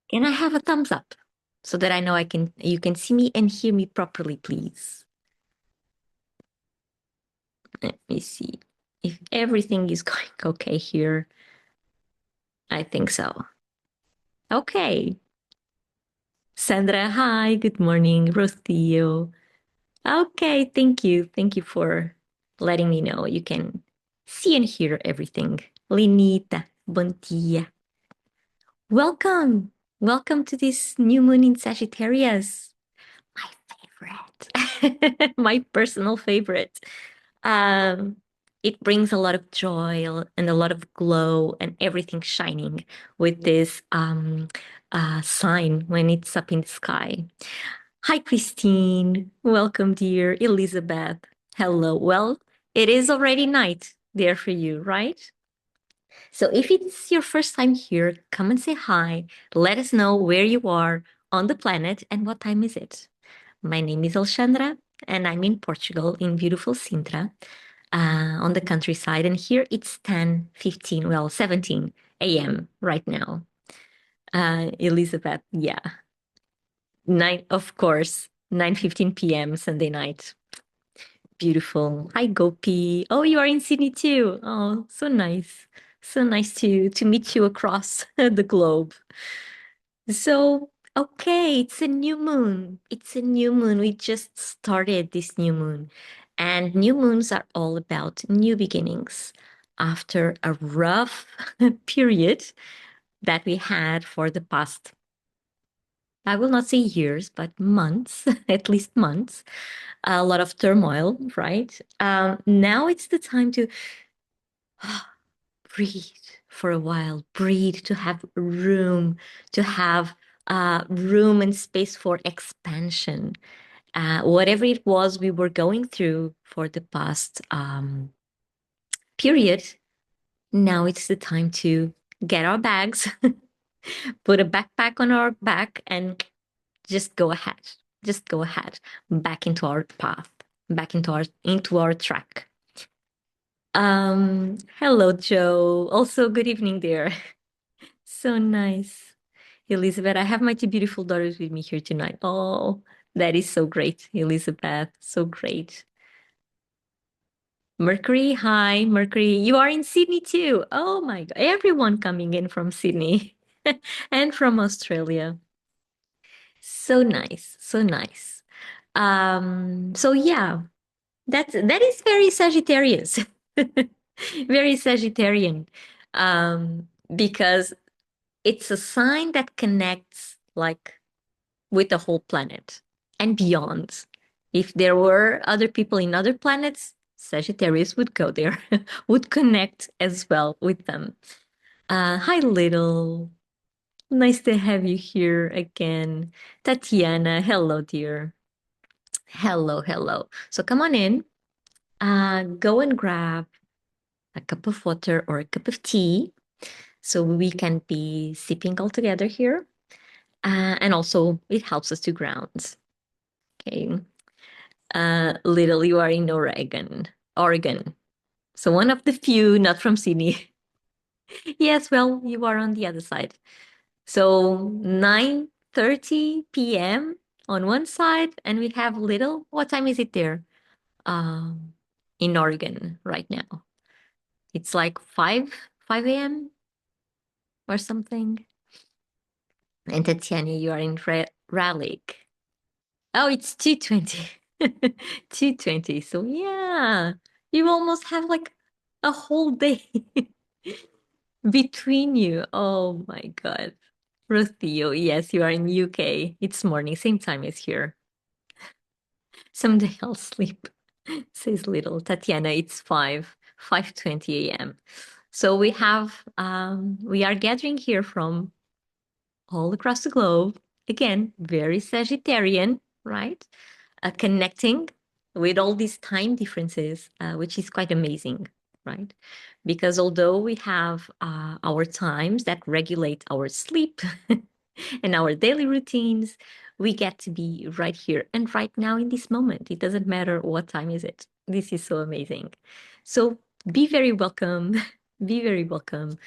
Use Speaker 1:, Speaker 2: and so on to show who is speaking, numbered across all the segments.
Speaker 1: Can I have a thumbs up so that I know you can see me and hear me properly, please? Let me see if everything is going okay here. I think so. Okay. Sandra, hi, good morning. Rocío. Okay, thank you. Thank you for letting me know. You can see and hear everything. Linita, bom dia. Welcome. Welcome to this new moon in Sagittarius. My favorite. My personal favorite. Um, it brings a lot of joy and a lot of glow and everything shining with this sign when it's up in the sky. Hi, Christine. Welcome, dear Elizabeth. Hello. Well, it is already night there for you, right? So if it's your first time here, come and say hi. Let us know where you are on the planet and what time is it. My name is Alexandra, and I'm in Portugal, in beautiful Sintra, on the countryside. And here it's 10:15, well, 17 a.m. right now. Elizabeth, yeah, of course, 9:15 p.m. Sunday night. Beautiful. Hi, Gopi. Oh, you are in Sydney too. Oh, so nice. So nice to meet you across the globe. So, okay, it's a new moon. It's a new moon. We just started this new moon. And new moons are all about new beginnings after a rough period that we had for the past, I will not say years, but months, at least months, a lot of turmoil, right? Now it's the time to breathe for a while, breathe, to have room, to have room and space for expansion. Whatever it was we were going through for the past period, now it's the time to get our bags, put a backpack on our back, and just go ahead. Just go ahead, back into our path, back into our track. Hello, Joe. Also, good evening there. So nice. Elizabeth, I have my two beautiful daughters with me here tonight. Oh, that is so great, Elizabeth. So great. Mercury, hi, Mercury. You are in Sydney too. Oh my God. Everyone coming in from Sydney and from Australia. So nice. So nice. So yeah, that is very Sagittarius. Very Sagittarian. Because it's a sign that connects like with the whole planet and beyond. If there were other people in other planets, Sagittarius would go there, would connect as well with them. Hi, Little. Nice to have you here again. Tatiana, hello, dear. Hello, hello. So come on in. Go and grab a cup of water or a cup of tea so we can be sipping all together here. And also, it helps us to ground. Okay. Little, you are in Oregon. Oregon. So one of the few not from Sydney. Yes, well, you are on the other side. So 9:30 p.m. on one side, and we have Little. What time is it there? Um, in Oregon right now. It's like 5 a.m. or something. And Tatiana, you are in Raleigh. Oh, it's 2:20. 2:20. So yeah, you almost have like a whole day between you. Oh my God. Rothio, yes, you are in UK. It's morning, same time as here. Someday I'll sleep, says little Tatiana. It's 5:20 a.m. So we are gathering here from all across the globe. Again, very Sagittarian, right? Connecting with all these time differences, which is quite amazing, right? Because although we have our times that regulate our sleep and our daily routines, we get to be right here and right now in this moment. It doesn't matter what time is it. This is so amazing. So be very welcome. Be very welcome.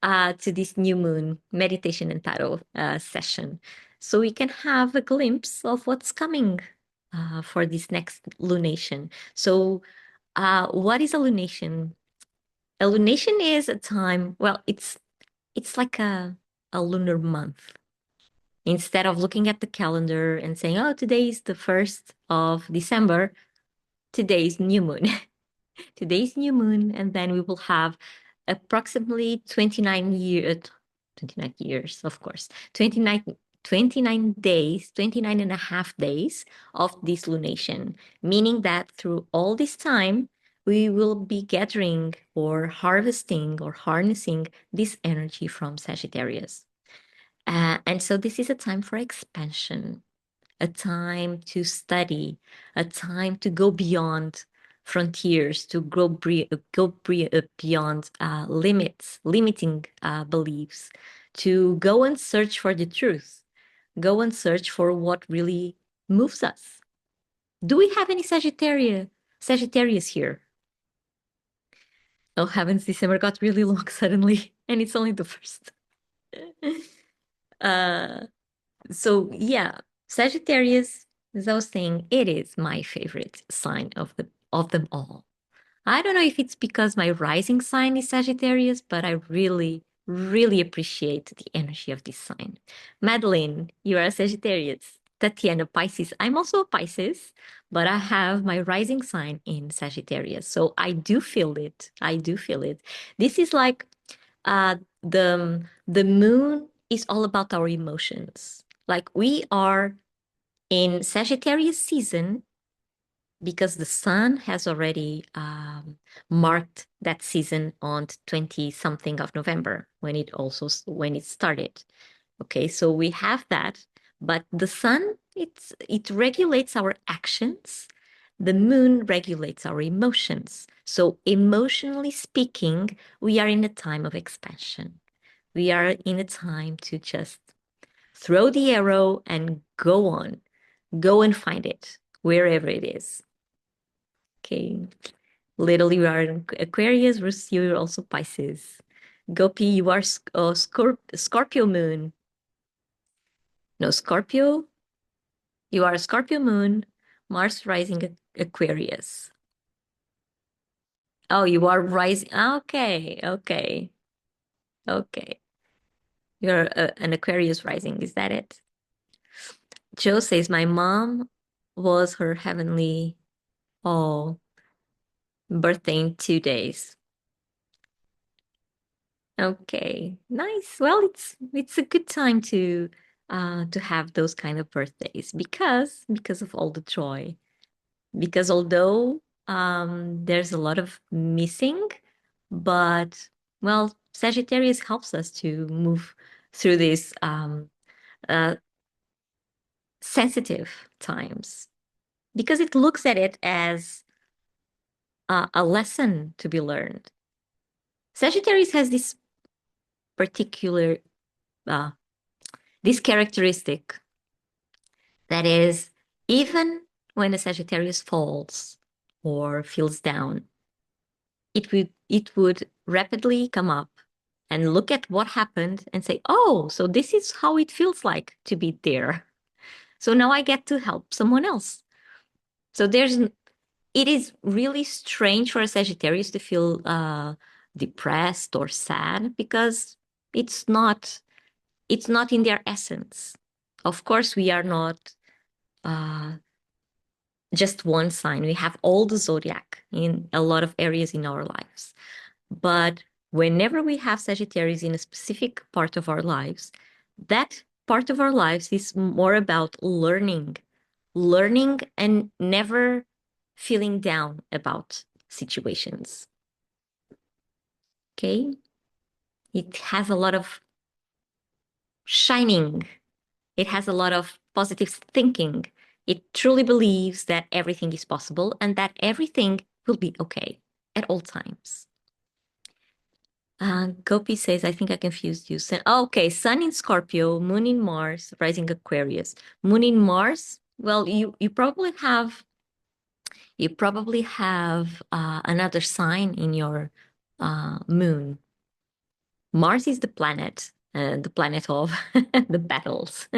Speaker 1: to this new moon meditation and tarot session, so we can have a glimpse of what's coming for this next lunation. So, what is a lunation? A lunation is a time. Well, it's like a lunar month. Instead of looking at the calendar and saying, "Oh, today is the 1st of December," today is new moon. Today's new moon, and then we will have approximately 29 years, of course, 29 days, 29 and a half days of this lunation, meaning that through all this time, we will be gathering or harvesting or harnessing this energy from Sagittarius. And so this is a time for expansion, a time to study, a time to go beyond frontiers, to beyond limiting beliefs, to go and search for the truth, go and search for what really moves us. Do we have any Sagittarius here? Oh heavens, December got really long suddenly, and it's only the first. uh, So yeah, Sagittarius, as I was saying, it is my favorite sign of them all. I don't know if it's because my rising sign is Sagittarius, but I really, really appreciate the energy of this sign. Madeline, you are a Sagittarius. Tatiana, Pisces. I'm also a Pisces, but I have my rising sign in Sagittarius. So I do feel it. I do feel it. This is like the moon is all about our emotions. Like we are in Sagittarius season because the sun has already marked that season on 20 something of November when it started. Okay, so we have that, but the sun it regulates our actions. The moon regulates our emotions. So emotionally speaking, we are in a time of expansion. We are in a time to just throw the arrow and go on. Go and find it wherever it is. Okay. Little, you are an Aquarius, versus you're also Pisces. Gopi, you are Scorpio moon. No, Scorpio. You are a Scorpio moon, Mars rising Aquarius. Oh, you are rising. Okay, okay, okay. You're an Aquarius rising. Is that it? Joe says, my mom was her heavenly, oh, birthday in 2 days. Okay, nice. Well, it's a good time to have those kind of birthdays because of all the joy. Because although there's a lot of missing, but well, Sagittarius helps us to move through these uh, sensitive times because it looks at it as a lesson to be learned. Sagittarius has this particular uh, this characteristic that is, even when a Sagittarius falls or feels down, it would rapidly come up and look at what happened and say, "Oh, so this is how it feels like to be there. So now I get to help someone else." So it is really strange for a Sagittarius to feel depressed or sad because it's not it's not in their essence. Of course, we are not uh, just one sign. We have all the zodiac in a lot of areas in our lives. But whenever we have Sagittarius in a specific part of our lives, that part of our lives is more about learning and never feeling down about situations. Okay? It has a lot of shining. It has a lot of positive thinking. It truly believes that everything is possible and that everything will be okay at all times. Gopi says, I think I confused you. Okay, Sun in Scorpio, Moon in Mars, rising Aquarius. Moon in Mars, well, you probably have another sign in your moon. Mars is the planet of the battles.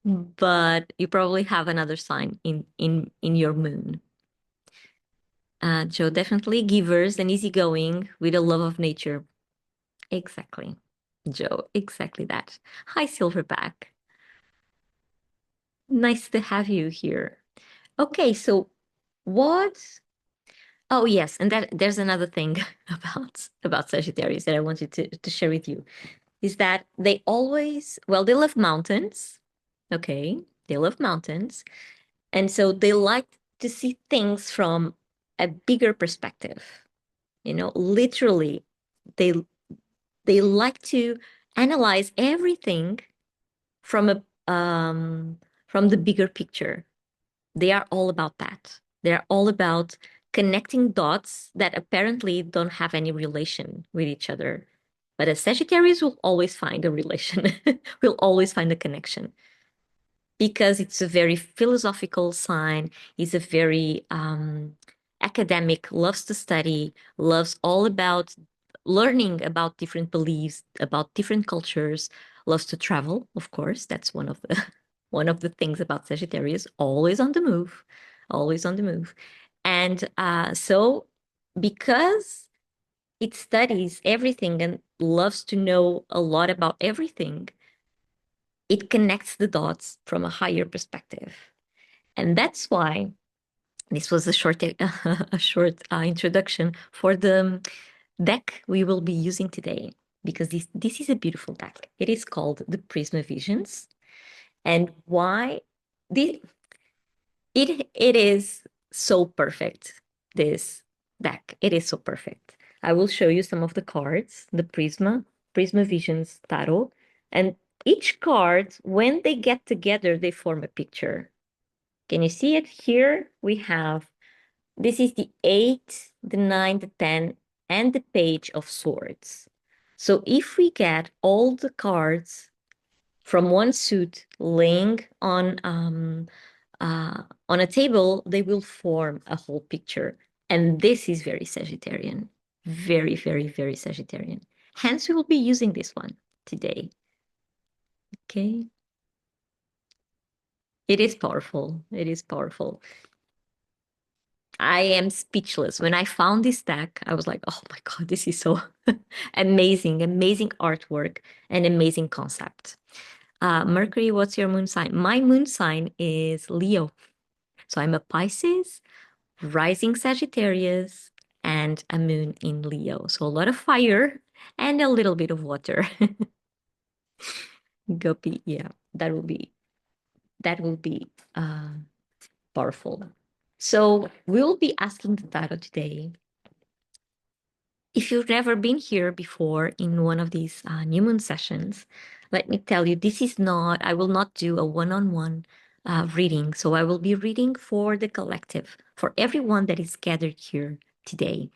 Speaker 1: But you probably have another sign in your moon. Joe, definitely givers and easygoing with a love of nature. Exactly. Joe, exactly that. Hi, Silverback. Nice to have you here. Okay, so what? Oh, yes, and that there's another thing about Sagittarius that I wanted to share with you is that they always, well, they love mountains. Okay, they love mountains, and so they like to see things from a bigger perspective. Literally, they they like to analyze everything from a from the bigger picture. They are all about that. They're all about connecting dots that apparently don't have any relation with each other. But a Sagittarius will always find a relation, will always find a connection because it's a very philosophical sign. He's a very academic, loves to study, loves all about learning about different beliefs, about different cultures, loves to travel. Of course, that's one of the one of the things about Sagittarius. Always on the move, always on the move, and so because it studies everything and loves to know a lot about everything, it connects the dots from a higher perspective. And that's why this was a short a short introduction for the deck we will be using today, because this is a beautiful deck. It is called the Prisma Visions. And why the it is so perfect, this deck. It is so perfect. I will show you some of the cards, the Prisma Visions Tarot, and each card, when they get together, they form a picture. Can you see it here? We have, this is the 8, the 9, the 10, and the Page of Swords. So if we get all the cards from one suit laying on a table, they will form a whole picture. And this is very Sagittarian, very, very, very Sagittarian. Hence, we will be using this one today. Okay. It is powerful. It is powerful. I am speechless. When I found this deck, I was like, oh my God, this is so amazing, amazing artwork and amazing concept. Mercury, what's your moon sign? My moon sign is Leo. So I'm a Pisces, rising Sagittarius, and a moon in Leo. So a lot of fire and a little bit of water. Guppy, yeah, that will be powerful. So we'll be asking the tarot today. If you've never been here before in one of these new moon sessions, let me tell you, I will not do a one-on-one reading. So I will be reading for the collective, for everyone that is gathered here today.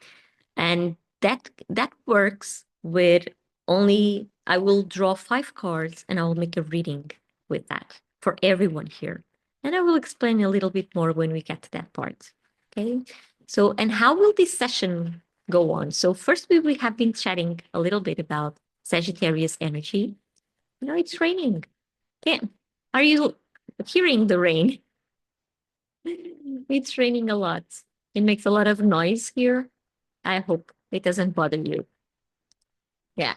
Speaker 1: And that works with only, I will draw 5 cards and I will make a reading with that for everyone here. And I will explain a little bit more when we get to that part. Okay. So, and how will this session go on? So first we have been chatting a little bit about Sagittarius energy. It's raining. Yeah. Are you hearing the rain? It's raining a lot. It makes a lot of noise here. I hope it doesn't bother you. Yeah.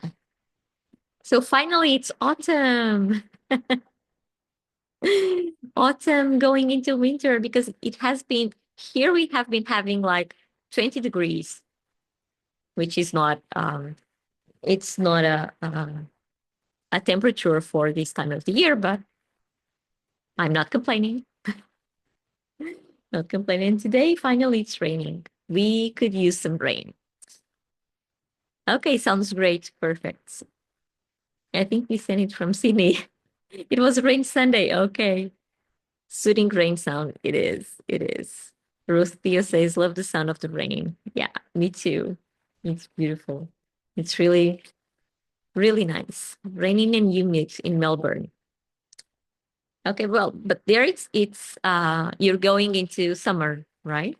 Speaker 1: So finally, it's autumn. Autumn going into winter, because it has been, here we have been having like 20 degrees, which is not it's not a temperature for this time of the year, but I'm not complaining. Not complaining today. Finally, it's raining. We could use some rain. Okay, sounds great. Perfect. I think we sent it from Sydney. It was rain Sunday. Okay. Soothing rain sound. It is. It is. Ruth Theo says, love the sound of the rain. Yeah, me too. It's beautiful. It's really, really nice. Raining and humid in Melbourne. Okay, well, but there it's you're going into summer, right?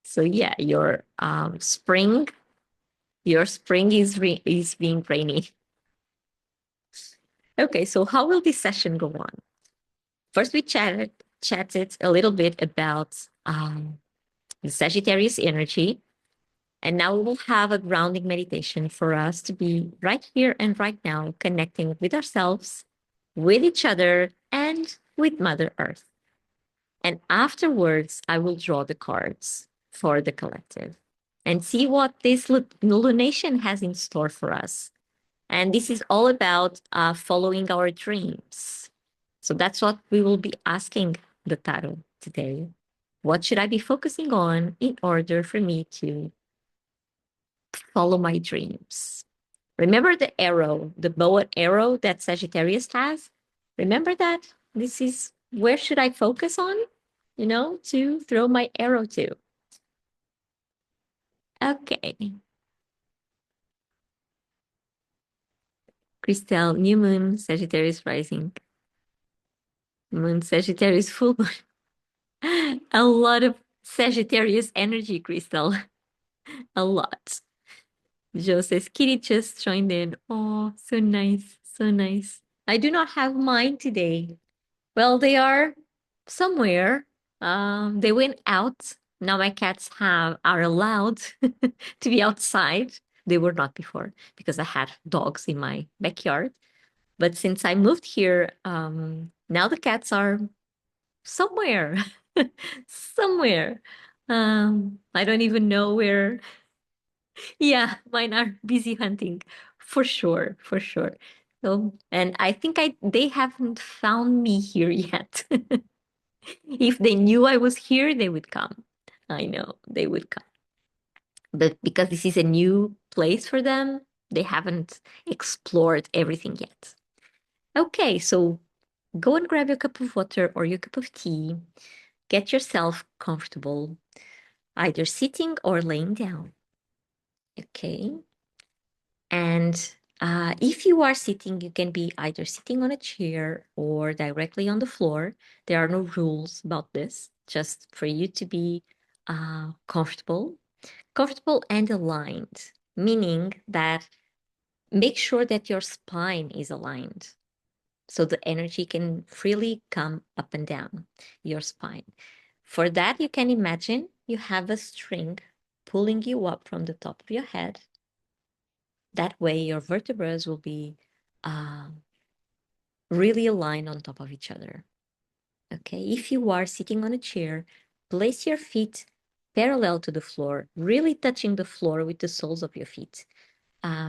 Speaker 1: So yeah, your spring Your spring is being rainy. Okay, so how will this session go on? First, we chatted a little bit about the Sagittarius energy. And now we will have a grounding meditation for us to be right here and right now, connecting with ourselves, with each other, and with Mother Earth. And afterwards, I will draw the cards for the collective and see what this lunation has in store for us. And this is all about following our dreams. So that's what we will be asking the tarot today. What should I be focusing on in order for me to follow my dreams? Remember the arrow, the bow and arrow that Sagittarius has? Remember that? This is where should I focus on, to throw my arrow to. Okay. Christelle, new moon, Sagittarius rising. Moon, Sagittarius full moon. A lot of Sagittarius energy, Christelle. A lot. Joe says, Kitty just joined in. Oh, so nice. So nice. I do not have mine today. Well, they are somewhere. They went out. Now my cats are allowed to be outside. They were not before because I had dogs in my backyard. But since I moved here, now the cats are somewhere, somewhere. I don't even know where. Yeah, mine are busy hunting for sure, for sure. So, and I think they haven't found me here yet. If they knew I was here, they would come. I know they would come. But because this is a new place for them, they haven't explored everything yet. Okay, so go and grab your cup of water or your cup of tea. Get yourself comfortable, either sitting or laying down. Okay. And if you are sitting, you can be either sitting on a chair or directly on the floor. There are no rules about this, just for you to be comfortable and aligned, meaning that make sure that your spine is aligned so the energy can freely come up and down your spine. For that, you can imagine you have a string pulling you up from the top of your head. That way, your vertebrae will be uh, really aligned on top of each other. Okay, if you are sitting on a chair, place your feet parallel to the floor, really touching the floor with the soles of your feet,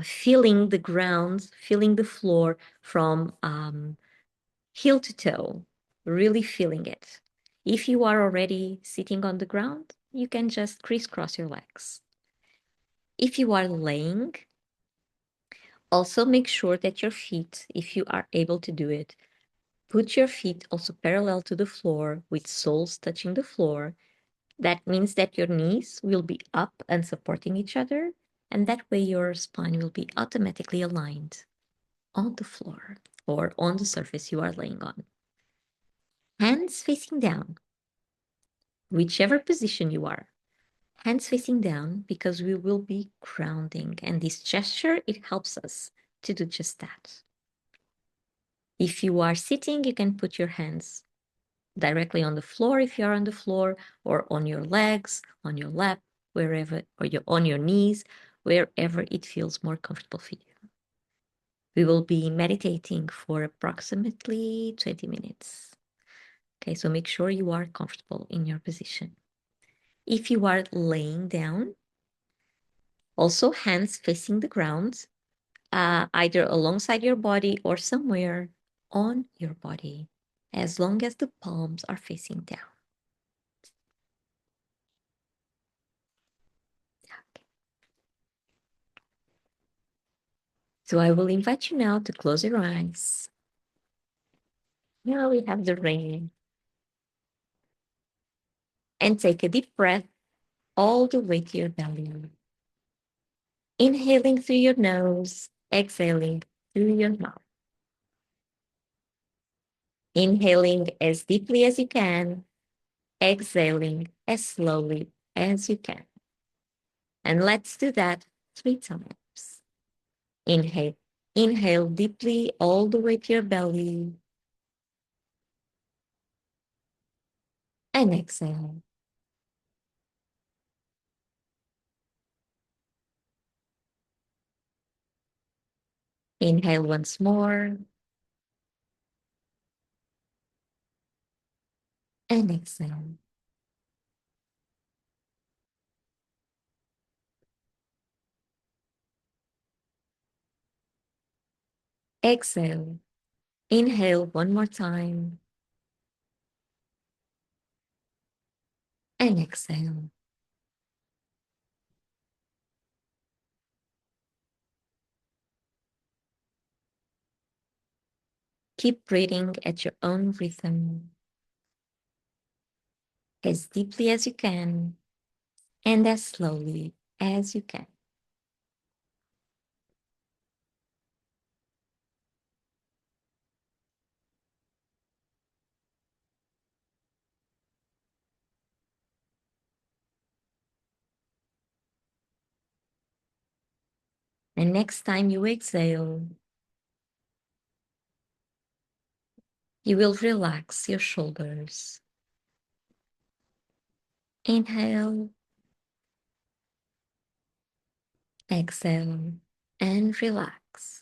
Speaker 1: feeling the ground, feeling the floor from heel to toe, really feeling it. If you are already sitting on the ground, you can just crisscross your legs. If you are laying, also make sure that your feet, if you are able to do it, put your feet also parallel to the floor with soles touching the floor. That means that your knees will be up and supporting each other, and that way your spine will be automatically aligned on the floor or on the surface you are laying on. Hands facing down, whichever position you are. Hands facing down because we will be grounding, and this gesture, it helps us to do just that. If you are sitting, you can put your hands directly on the floor if you are on the floor, or on your legs, on your lap, wherever, or on your knees, wherever it feels more comfortable for you. We will be meditating for approximately 20 minutes. Okay, so make sure you are comfortable in your position. If you are laying down, also hands facing the ground, either alongside your body or somewhere on your body, as long as the palms are facing down. Okay. So I will invite you now to close your eyes. Now we have the rain. And take a deep breath all the way to your belly. Inhaling through your nose, exhaling through your mouth. Inhaling as deeply as you can, exhaling as slowly as you can. And let's do that 3 times. Inhale. Inhale deeply all the way to your belly. And exhale. Inhale once more. And exhale. Exhale. Inhale one more time. And exhale. Keep breathing at your own rhythm, as deeply as you can and as slowly as you can. And next time you exhale, you will relax your shoulders. Inhale, exhale, and relax.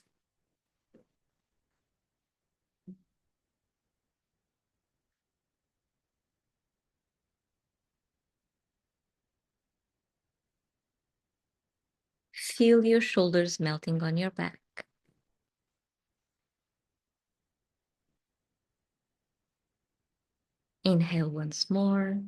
Speaker 1: Feel your shoulders melting on your back. Inhale once more.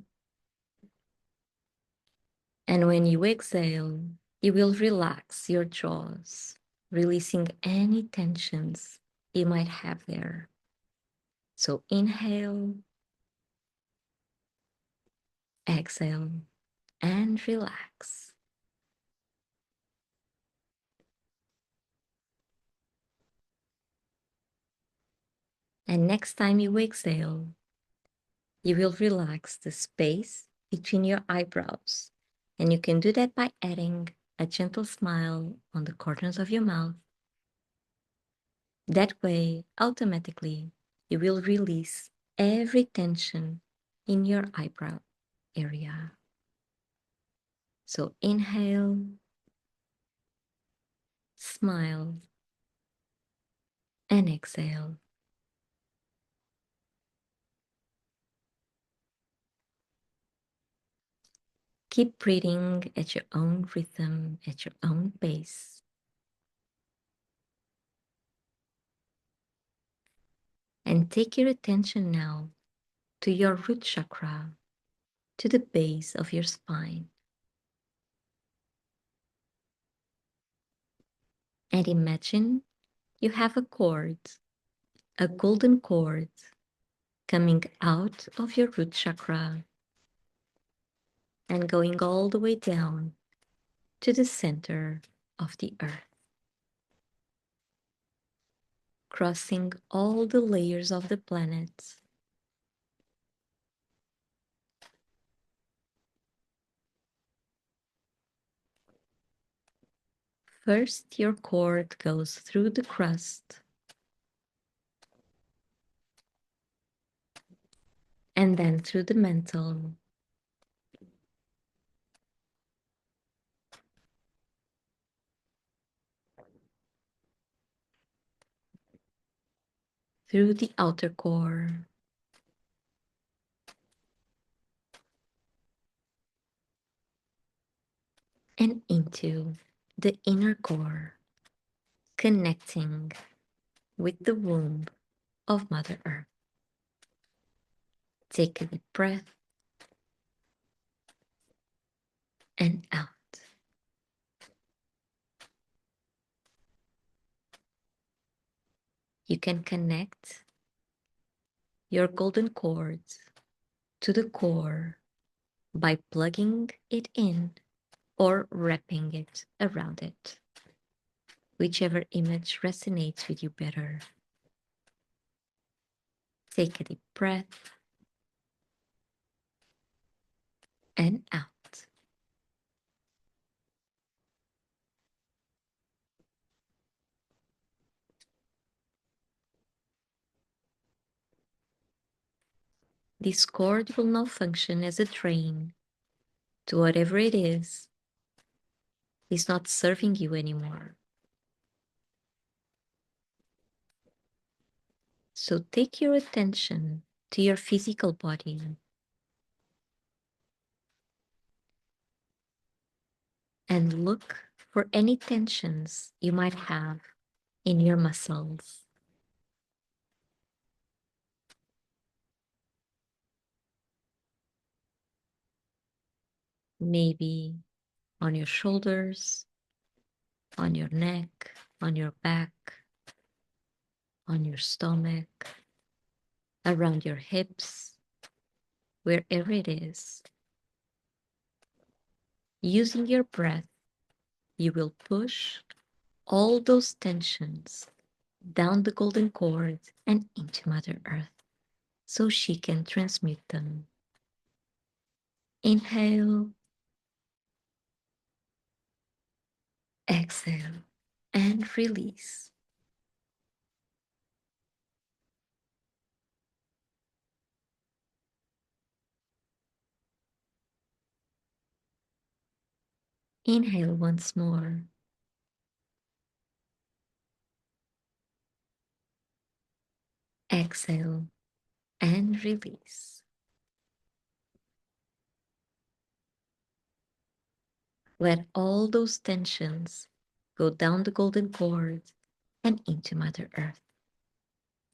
Speaker 1: And when you exhale, you will relax your jaws, releasing any tensions you might have there. So inhale, exhale, and relax. And next time you exhale, you will relax the space between your eyebrows. And you can do that by adding a gentle smile on the corners of your mouth. That way, automatically, you will release every tension in your eyebrow area. So inhale, smile, and exhale. Keep breathing at your own rhythm, at your own pace. And take your attention now to your root chakra, to the base of your spine. And imagine you have a cord, a golden cord, coming out of your root chakra and going all the way down to the center of the earth, crossing all the layers of the planet. First, your cord goes through the crust, and then through the mantle, through the outer core, and into the inner core, connecting with the womb of Mother Earth. Take a deep breath and out. You can connect your golden cord to the core by plugging it in or wrapping it around it, whichever image resonates with you better. Take a deep breath and out. this cord will now function as a drain to whatever it is not serving you anymore. So take your attention to your physical body and look for any tensions you might have in your muscles. Maybe on your shoulders, on your neck, on your back, on your stomach, around your hips, wherever it is. Using your breath, you will push all those tensions down the golden cord and into Mother Earth so she can transmute them. Inhale, exhale, and release. Inhale once more. Exhale and release. Let all those tensions go down the golden cord and into Mother Earth.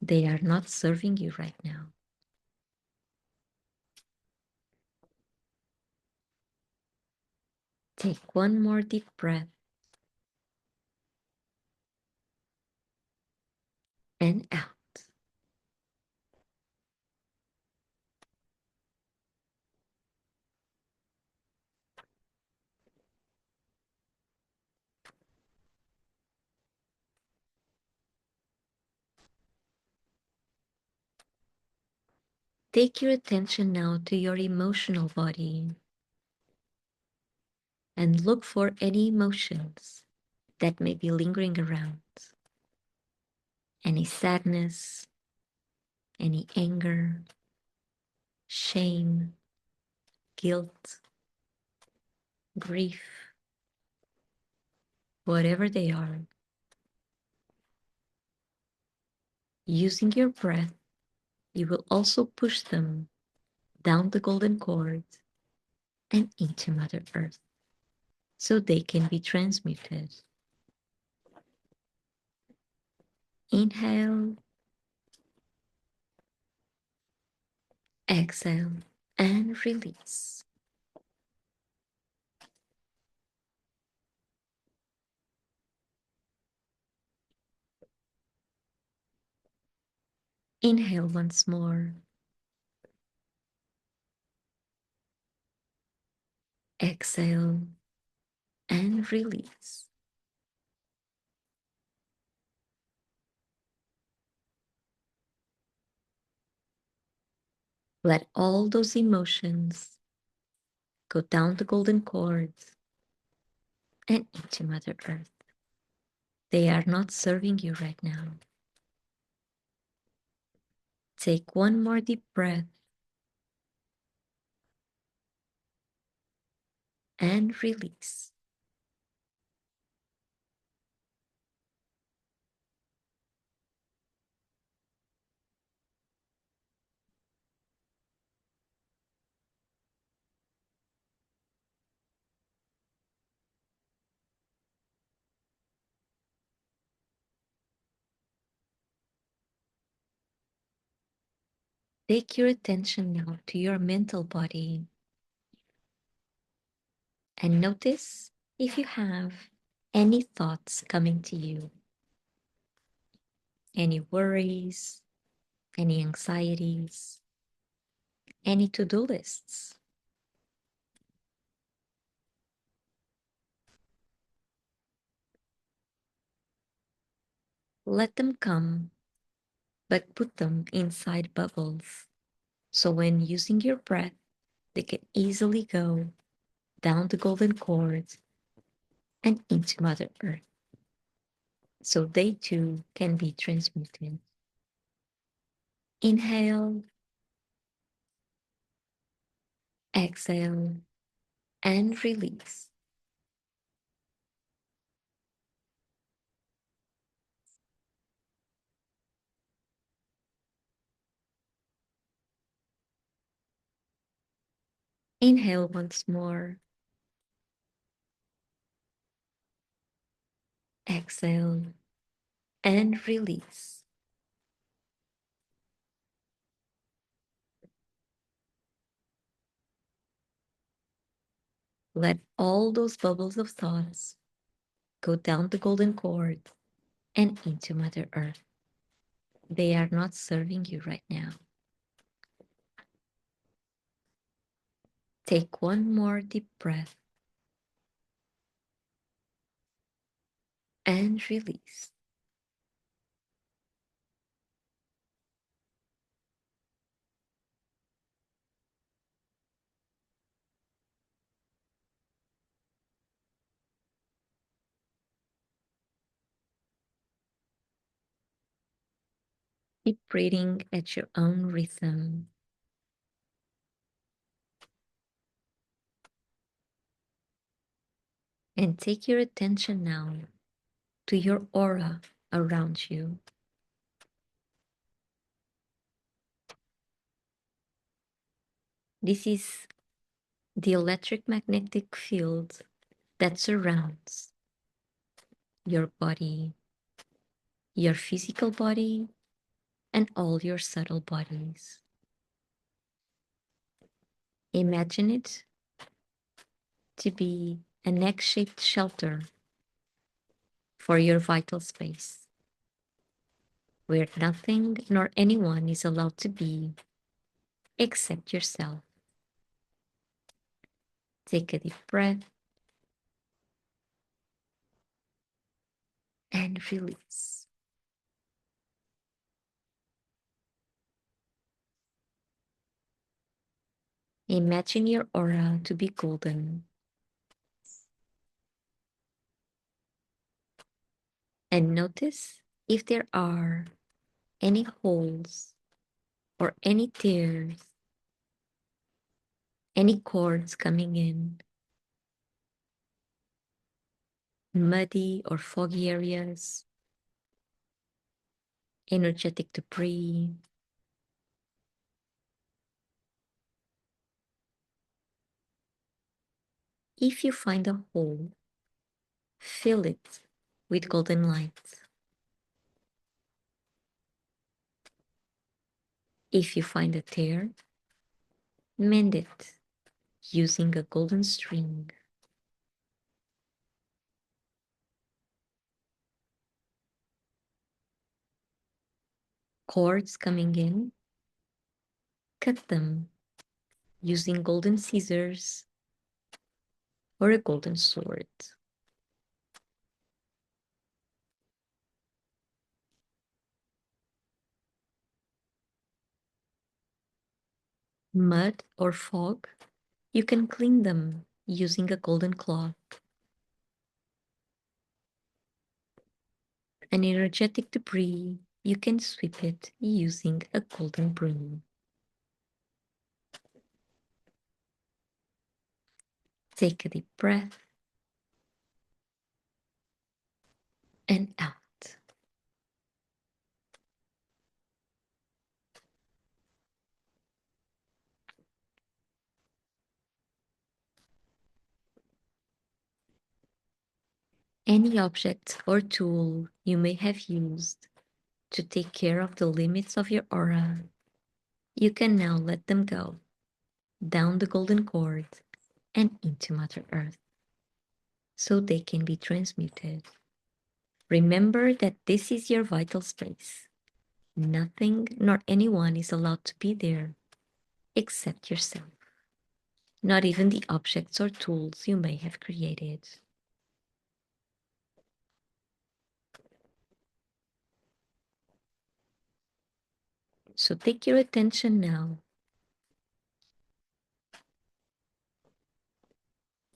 Speaker 1: They are not serving you right now. Take one more deep breath and out. Take your attention now to your emotional body and look for any emotions that may be lingering around. Any sadness, any anger, shame, guilt, grief, whatever they are. Using your breath, you will also push them down the golden cord and into Mother Earth so they can be transmuted. Inhale, exhale, and release. Inhale once more. Exhale and release. Let all those emotions go down the golden cord and into Mother Earth. They are not serving you right now. Take one more deep breath and release. Take your attention now to your mental body and notice if you have any thoughts coming to you, any worries, any anxieties, any to-do lists. Let them come, but put them inside bubbles. So when using your breath, they can easily go down the golden cord and into Mother Earth. So they too can be transmuted. Inhale, Exhale and release. Inhale once more. Exhale and release. Let all those bubbles of thoughts go down the golden cord and into Mother Earth. They are not serving you right now. Take one more deep breath and release. Keep breathing at your own rhythm. And take your attention now to your aura around you. This is the electromagnetic field that surrounds your body, your physical body, and all your subtle bodies. Imagine it to be an egg-shaped shelter for your vital space, where nothing nor anyone is allowed to be except yourself. Take a deep breath and release. Imagine your aura to be golden, and notice if there are any holes or any tears, any cords coming in, muddy or foggy areas, energetic debris. If you find a hole, fill it with golden light. If you find a tear, mend it using a golden string. Cords coming in, cut them using golden scissors or a golden sword. Mud or fog, you can clean them using a golden cloth. An energetic debris, you can sweep it using a golden broom. Take a deep breath and out. Any object or tool you may have used to take care of the limits of your aura, you can now let them go down the golden cord and into Mother Earth so they can be transmuted. Remember that this is your vital space. Nothing nor anyone is allowed to be there except yourself, not even the objects or tools you may have created. So take your attention now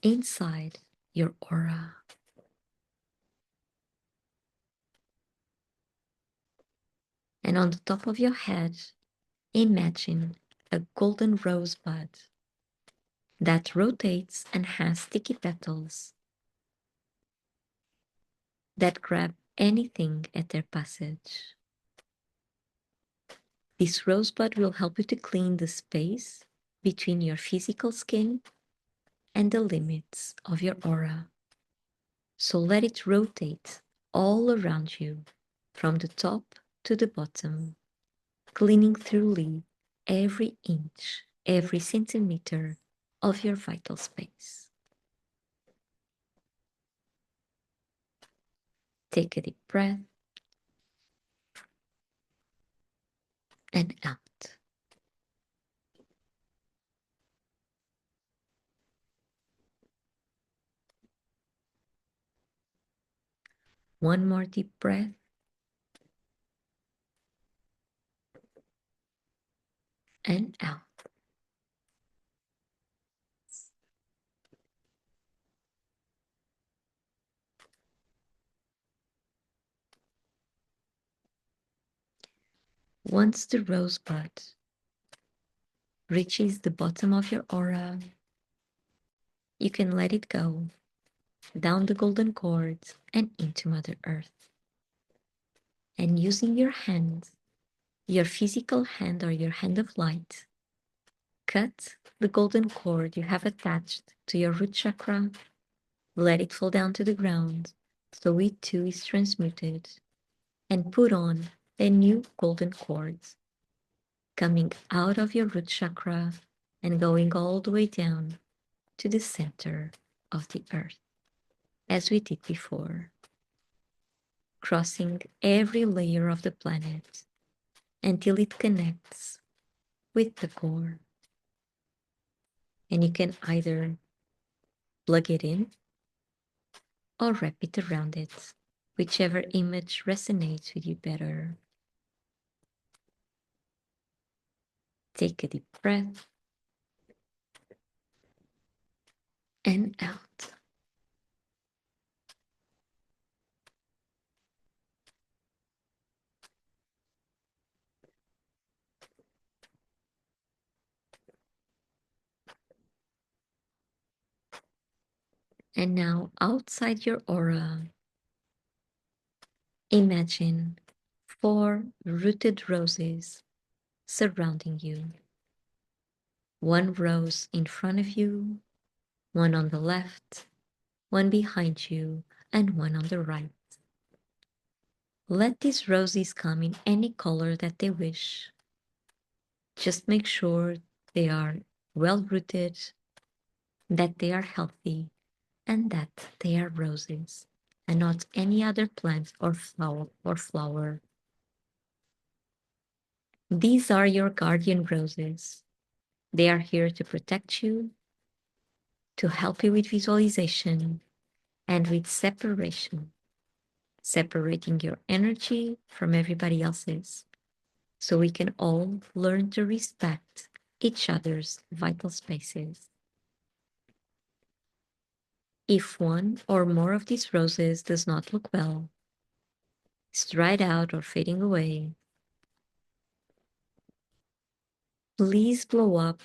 Speaker 1: inside your aura. And on the top of your head, imagine a golden rosebud that rotates and has sticky petals that grab anything at their passage. This rosebud will help you to clean the space between your physical skin and the limits of your aura. So let it rotate all around you, from the top to the bottom, cleaning thoroughly every inch, every centimeter of your vital space. Take a deep breath and out. One more deep breath and out. Once the rosebud reaches the bottom of your aura, you can let it go down the golden cords and into Mother Earth. And using your hand, your physical hand or your hand of light, cut the golden cord you have attached to your root chakra, let it fall down to the ground so it too is transmuted, and put on a new golden cord coming out of your root chakra and going all the way down to the center of the earth, as we did before, crossing every layer of the planet until it connects with the core. And you can either plug it in or wrap it around it, whichever image resonates with you better. Take a deep breath and out. And now, outside your aura, imagine 4 rooted roses surrounding you. 1 rose in front of you, 1 on the left, 1 behind you, and 1 on the right. Let these roses come in any color that they wish. Just make sure they are well rooted, that they are healthy, and that they are roses and not any other plant or flower. These are your guardian roses. They are here to protect you, to help you with visualization and with separation, separating your energy from everybody else's, so we can all learn to respect each other's vital spaces. If 1 or more of these roses does not look well, is dried out or fading away, please blow up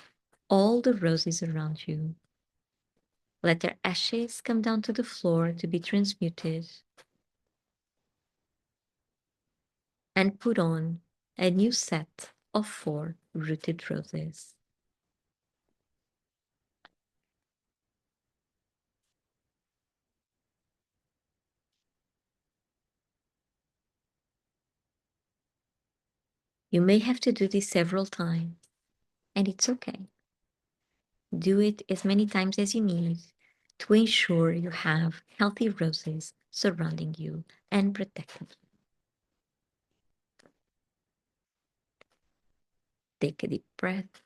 Speaker 1: all the roses around you. Let their ashes come down to the floor to be transmuted, and put on a new set of 4 rooted roses. You may have to do this several times, and it's okay. Do it as many times as you need to ensure you have healthy roses surrounding you and protecting you. Take a deep breath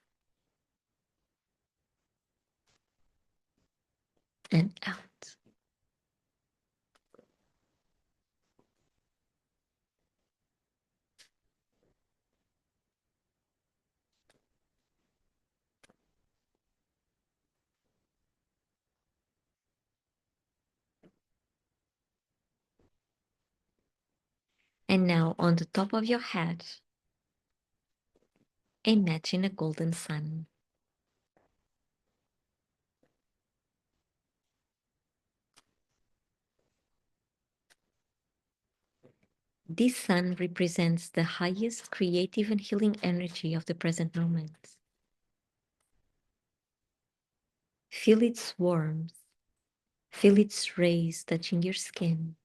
Speaker 1: and out. And now on the top of your head, imagine a golden sun. This sun represents the highest creative and healing energy of the present moment. Feel its warmth, feel its rays touching your skin,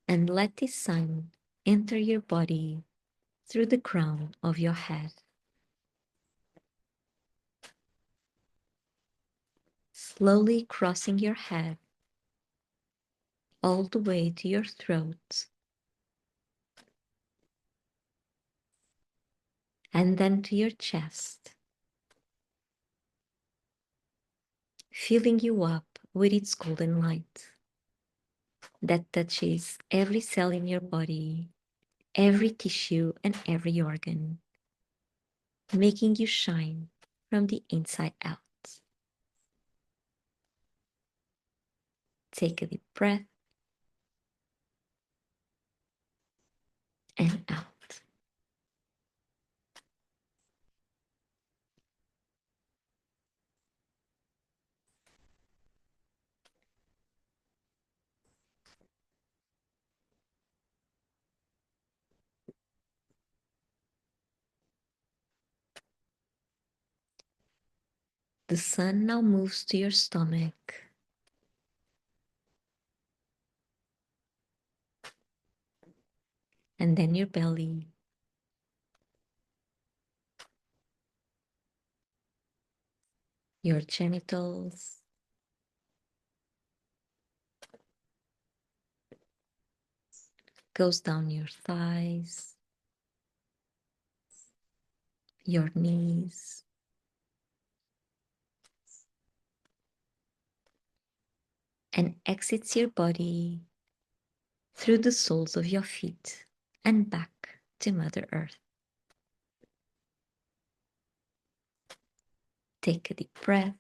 Speaker 1: and let this sun enter your body through the crown of your head. Slowly crossing your head all the way to your throat, and then to your chest, filling you up with its golden light that touches every cell in your body, every tissue, and every organ, making you shine from the inside out. Take a deep breath and out. The sun now moves to your stomach, and then your belly, your genitals, goes down your thighs, your knees, and exits your body through the soles of your feet and back to Mother Earth. Take a deep breath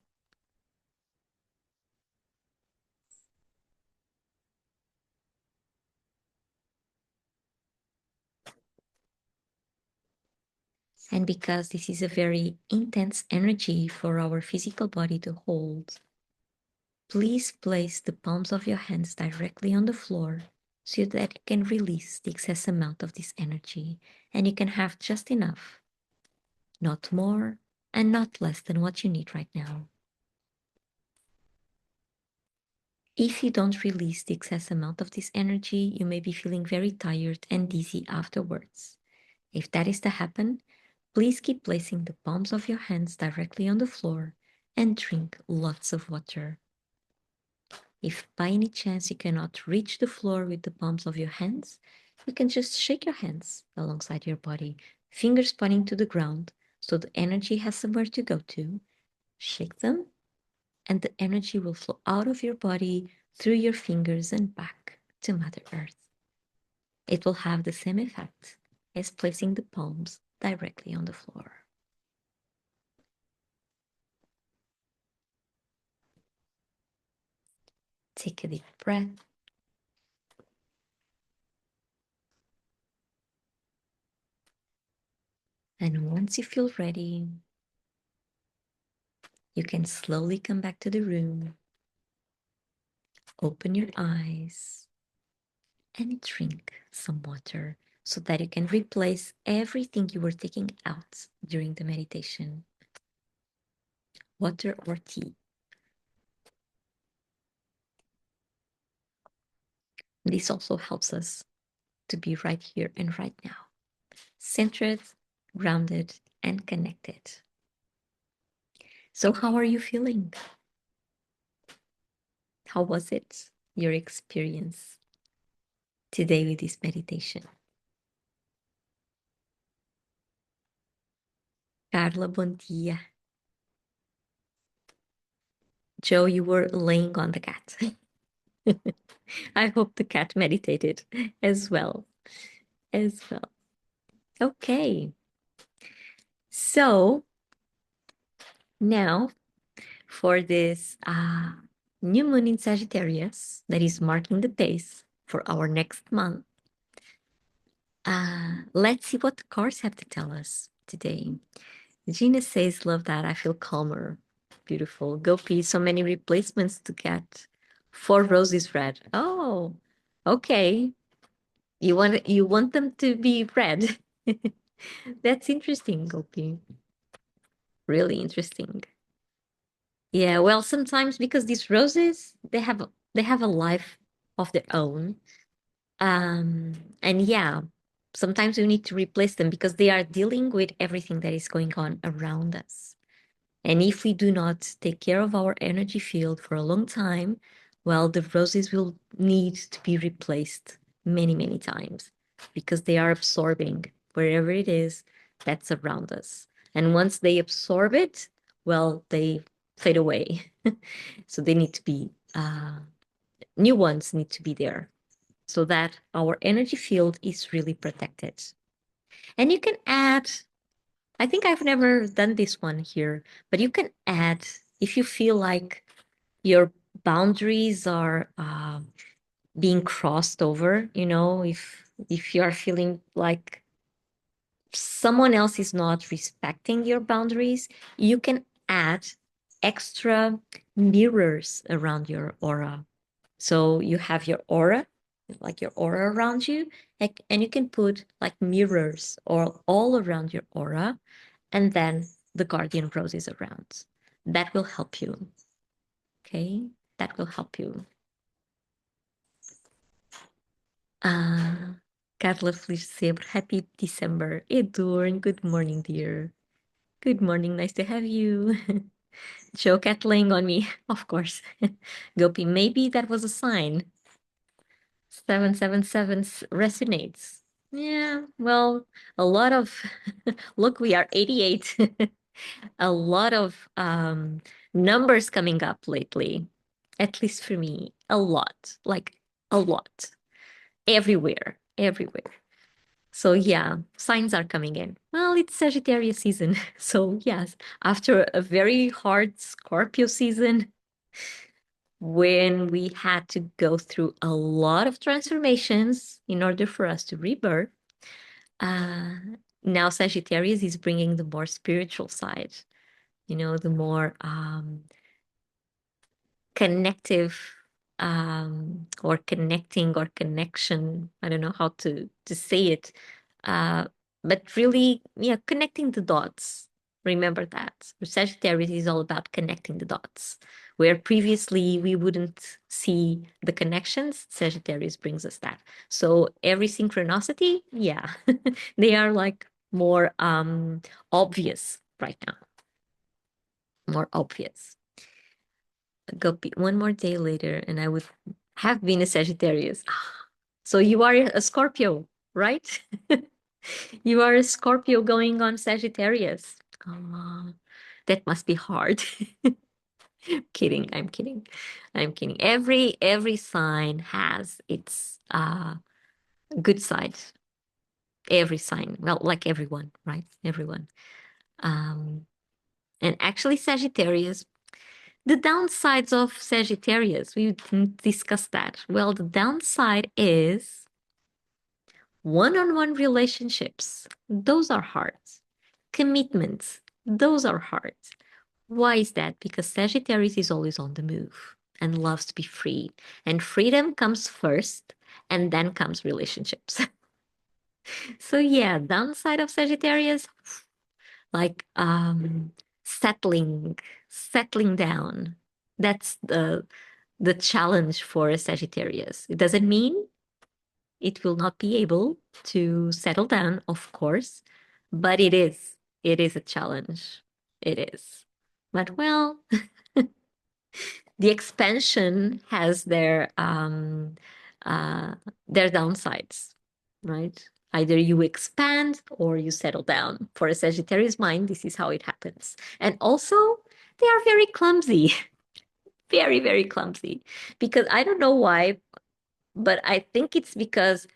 Speaker 1: and because this is a very intense energy for our physical body to hold, please place the palms of your hands directly on the floor so that you can release the excess amount of this energy and you can have just enough, not more and not less than what you need right now. If you don't release the excess amount of this energy, you may be feeling very tired and dizzy afterwards. If that is to happen, please keep placing the palms of your hands directly on the floor and drink lots of water. If by any chance you cannot reach the floor with the palms of your hands, you can just shake your hands alongside your body, fingers pointing to the ground, so the energy has somewhere to go to. Shake them, and the energy will flow out of your body through your fingers and back to Mother Earth. It will have the same effect as placing the palms directly on the floor. Take a deep breath. And once you feel ready, you can slowly come back to the room, open your eyes, and drink some water so that you can replace everything you were taking out during the meditation. Water or tea. This also helps us to be right here and right now, centered, grounded, and connected. So how are you feeling? How was it, your experience today with this meditation? Carla, bom dia. Joe, you were laying on the cat. I hope the cat meditated as well. Okay. So now for this new moon in Sagittarius that is marking the pace for our next month, let's see what the cards have to tell us today. Gina says, love that. I feel calmer. Beautiful. Gopi, so many replacements to get. 4 roses red. Oh, Okay. You want them to be red. That's interesting, Gopi. Really interesting. Yeah, well, sometimes because these roses, they have a life of their own. And yeah, sometimes we need to replace them because they are dealing with everything that is going on around us. And if we do not take care of our energy field for a long time, well, the roses will need to be replaced many, many times because they are absorbing wherever it is that's around us. And once they absorb it, well, they fade away. So they need to be, new ones need to be there so that our energy field is really protected. And you can add, I think I've never done this one here, but you can add if you feel like your boundaries are being crossed over, if you are feeling like someone else is not respecting your boundaries, you can add extra mirrors around your aura. So you have your aura, like your aura around you, and you can put like mirrors or all around your aura, and then the guardian roses around. That will help you. Okay, that will help you. Carla Feliz Zebra, happy December. Edorn, good morning, dear. Good morning, nice to have you. Joe cat laying on me, of course. Gopi, maybe that was a sign. 777 resonates. Yeah, well, a lot of, look, we are 88. A lot of numbers coming up lately, at least for me, a lot, like a lot, everywhere, everywhere. So yeah, signs are coming in. Well, it's Sagittarius season. So yes, after a very hard Scorpio season, when we had to go through a lot of transformations in order for us to rebirth, uh, now Sagittarius is bringing the more spiritual side, the more connective, or connecting or connection. I don't know how to say it, uh, but really, yeah, connecting the dots. Remember that Sagittarius is all about connecting the dots. Where previously we wouldn't see the connections, Sagittarius brings us that. So every synchronicity, yeah, they are like more obvious right now, more obvious. Go one more day later and I would have been a Sagittarius. So you are a Scorpio, right? You are a Scorpio going on Sagittarius. Oh, that must be hard. Kidding, I'm kidding. I'm kidding. Every sign has its good side. Every sign. Well, like everyone, right? Everyone. Um and actually Sagittarius, the downsides of Sagittarius, we didn't discuss that. Well, the downside is one-on-one relationships. Those are hard. Commitments. Those are hard. Why is that? Because Sagittarius is always on the move and loves to be free. And freedom comes first, and then comes relationships. So yeah, downside of Sagittarius, like settling down. That's the challenge for a Sagittarius. It doesn't mean it will not be able to settle down, of course, but it is a challenge. It is. But well, the expansion has their downsides, right? Either you expand or you settle down. For a Sagittarius mind, this is how it happens. And also, they are very clumsy, very, very clumsy. Because I don't know why, but I think it's because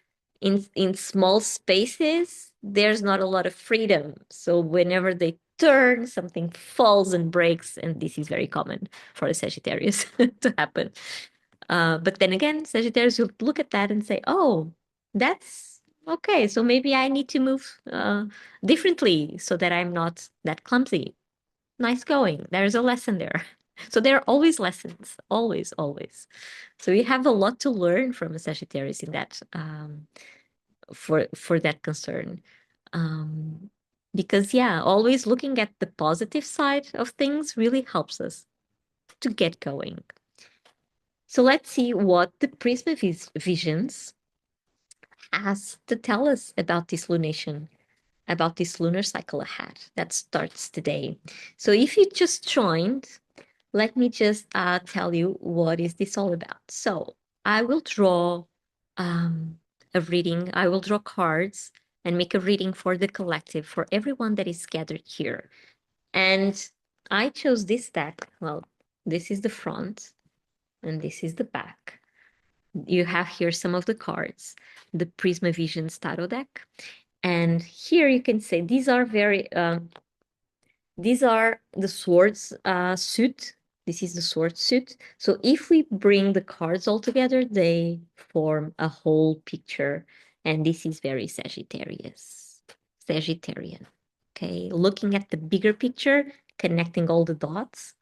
Speaker 1: in small spaces there's not a lot of freedom. So whenever they turn, something falls and breaks, and this is very common for a Sagittarius to happen. But then again, Sagittarius will look at that and say, "Oh, that's okay. So maybe I need to move differently so that I'm not that clumsy." Nice going. There's a lesson there. So there are always lessons, always, always. So we have a lot to learn from a Sagittarius in that for that concern. Because yeah, always looking at the positive side of things really helps us to get going. So let's see what the Prisma Visions has to tell us about this lunation, about this lunar cycle ahead that starts today. So if you just joined, let me just tell you what is this all about. So I will draw a reading. I will draw cards and make a reading for the collective, for everyone that is gathered here. And I chose this deck. Well, this is the front and this is the back. You have here some of the cards, the Prisma Visions Tarot deck. And here you can say these are the swords suit. This is the sword suit. So if we bring the cards all together, they form a whole picture. And this is very Sagittarius, Sagittarian. Okay, looking at the bigger picture, connecting all the dots.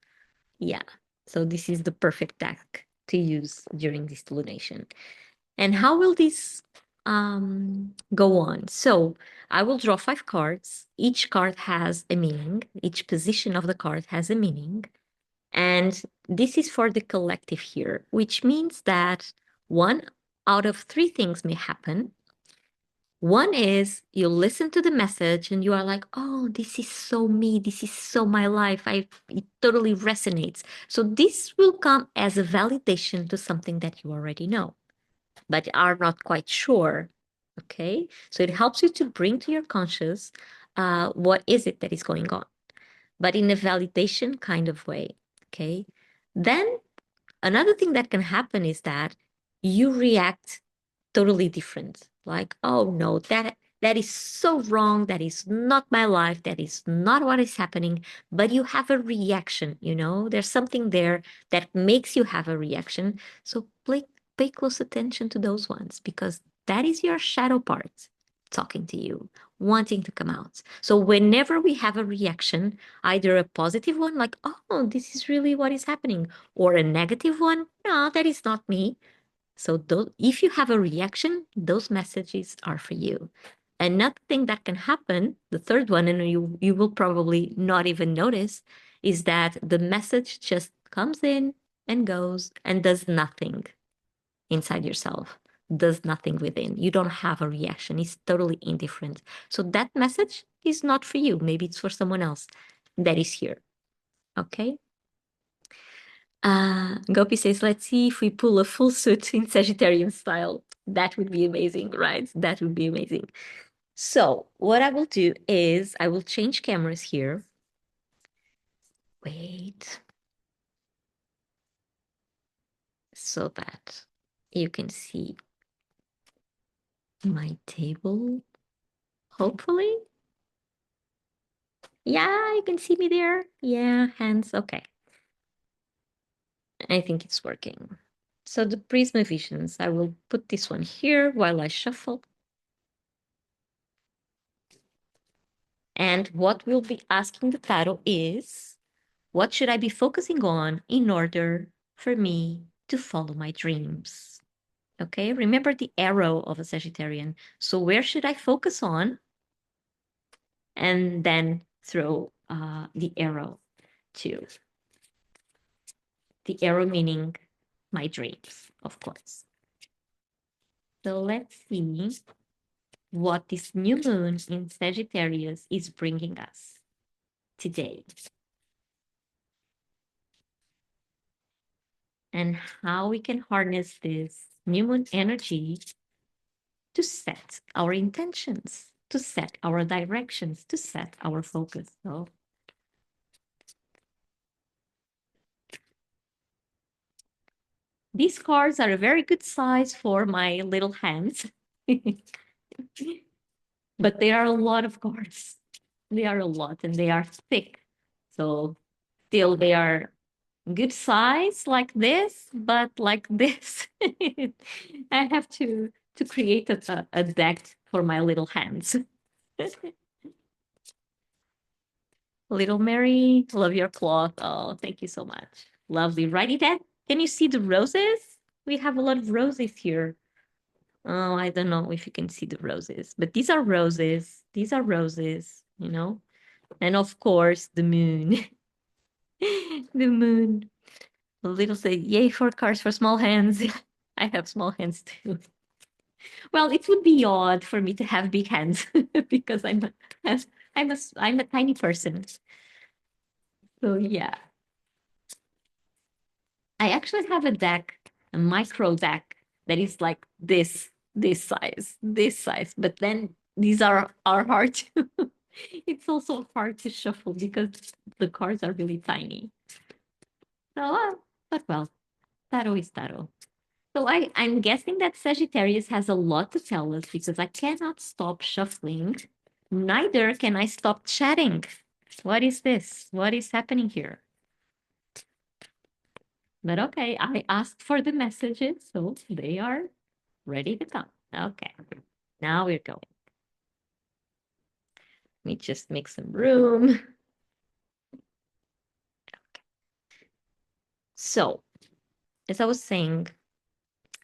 Speaker 1: Yeah, so this is the perfect deck to use during this lunation. And how will this go on? So I will draw 5 cards. Each card has a meaning. Each position of the card has a meaning. And this is for the collective here, which means that 1 out of 3 things may happen. One is you listen to the message and you are like, oh, this is so me. This is so my life. It totally resonates. So this will come as a validation to something that you already know, but are not quite sure. Okay. So it helps you to bring to your conscious what is it that is going on, but in a validation kind of way. Okay. Then another thing that can happen is that you react totally different. Like, oh no, that is so wrong. That is not my life. That is not what is happening. But you have a reaction, there's something there that makes you have a reaction. So pay close attention to those ones, because that is your shadow part talking to you, wanting to come out. So whenever we have a reaction, either a positive one, like, oh, this is really what is happening, or a negative one, no, that is not me. So if you have a reaction, those messages are for you. Another thing that can happen, the third one, and you will probably not even notice, is that the message just comes in and goes and does nothing inside yourself, does nothing within. You don't have a reaction. It's totally indifferent. So that message is not for you. Maybe it's for someone else that is here. Okay. Gopi says, let's see if we pull a full suit in Sagittarian style. That would be amazing, right? That would be amazing. So what I will do is I will change cameras here. Wait. So that you can see my table, hopefully. Yeah, you can see me there. Yeah, hands. Okay. I think it's working. So the Prisma Visions, I will put this one here while I shuffle. And what we'll be asking the tarot is, what should I be focusing on in order for me to follow my dreams? Okay, remember the arrow of a Sagittarian. So where should I focus on? And then throw the arrow to. The arrow meaning my dreams, of course. So let's see what this new moon in Sagittarius is bringing us today. And how we can harness this new moon energy to set our intentions, to set our directions, to set our focus. So these cards are a very good size for my little hands. But there are a lot of cards. They are a lot and they are thick. So still they are good size like this, but like this. I have to create a deck for my little hands. Little Mary, love your cloth. Oh, thank you so much. Lovely. Righty then. Can you see the roses? We have a lot of roses here. Oh, I don't know if you can see the roses, but these are roses. These are roses, you know? And of course, the moon. The moon. A little say, yay for cars for small hands. I have small hands too. Well, it would be odd for me to have big hands because I'm a tiny person. So yeah, I actually have a deck, a micro deck that is like this size. But then these are hard to. It's also hard to shuffle because the cards are really tiny. So, but well, tarot is tarot. So I'm guessing that Sagittarius has a lot to tell us because I cannot stop shuffling. Neither can I stop chatting. What is this? What is happening here? But okay, I asked for the messages, so they are ready to come. Okay, now we're going. Let me just make some room. So, as I was saying,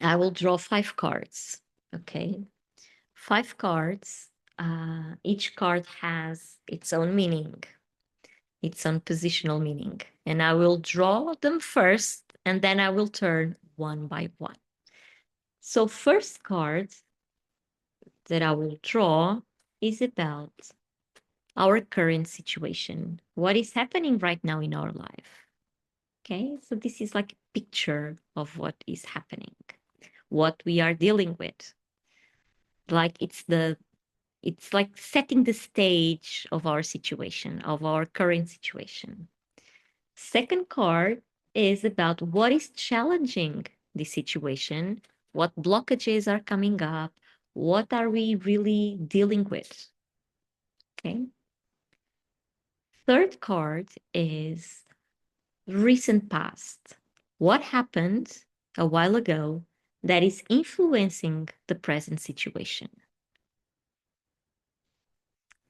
Speaker 1: I will draw 5 cards. Okay, 5 cards. Each card has its own meaning, its own positional meaning. And I will draw them first, and then I will turn one by one. So first card that I will draw is about our current situation. What is happening right now in our life? Okay, so this is like a picture of what is happening, what we are dealing with. Like it's like setting the stage of our situation, of our current situation. Second card is about what is challenging the situation, what blockages are coming up, what are we really dealing with. Okay. Third card is recent past. What happened a while ago that is influencing the present situation?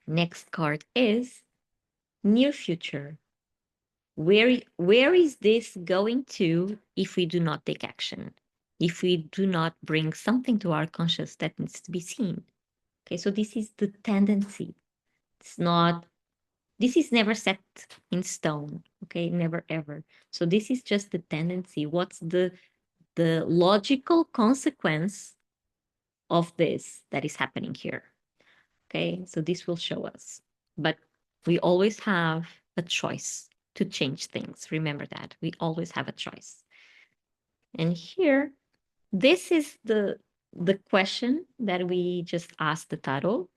Speaker 1: Next card is near future. Where is this going to if we do not take action? If we do not bring something to our conscious that needs to be seen? Okay, so this is the tendency. It's not, this is never set in stone. Okay, never ever. So this is just the tendency. What's the logical consequence of this that is happening here? Okay, so this will show us. But we always have a choice to change things. Remember that. We always have a choice. And here, this is the question that we just asked the tarot.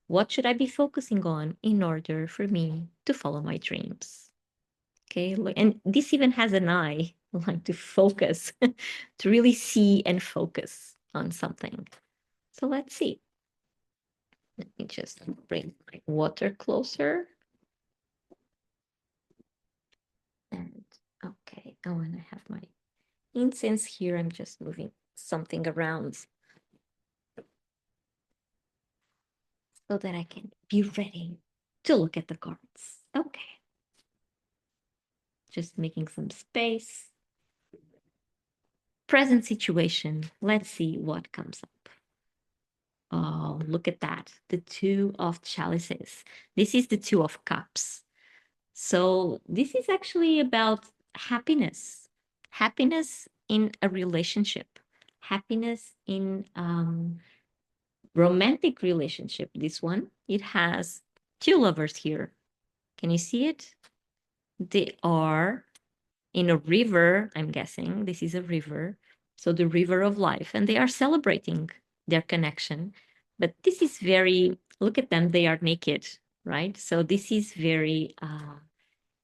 Speaker 1: What should I be focusing on in order for me to follow my dreams? Okay, and this even has an eye, like to focus, to really see and focus on something. So let's see. Let me just bring my water closer. And okay, I want to have my incense here. I'm just moving something around so that I can be ready to look at the cards. Okay. Just making some space. Present situation. Let's see what comes up. Oh, look at that. The 2 of chalices. This is the 2 of cups. So this is actually about happiness. Happiness in a relationship. Happiness in romantic relationship. This one, it has 2 lovers here. Can you see it? They are in a river, I'm guessing. This is a river. So the river of life. And they are celebrating their connection. But this is very, look at them, they are naked, right? So this is very,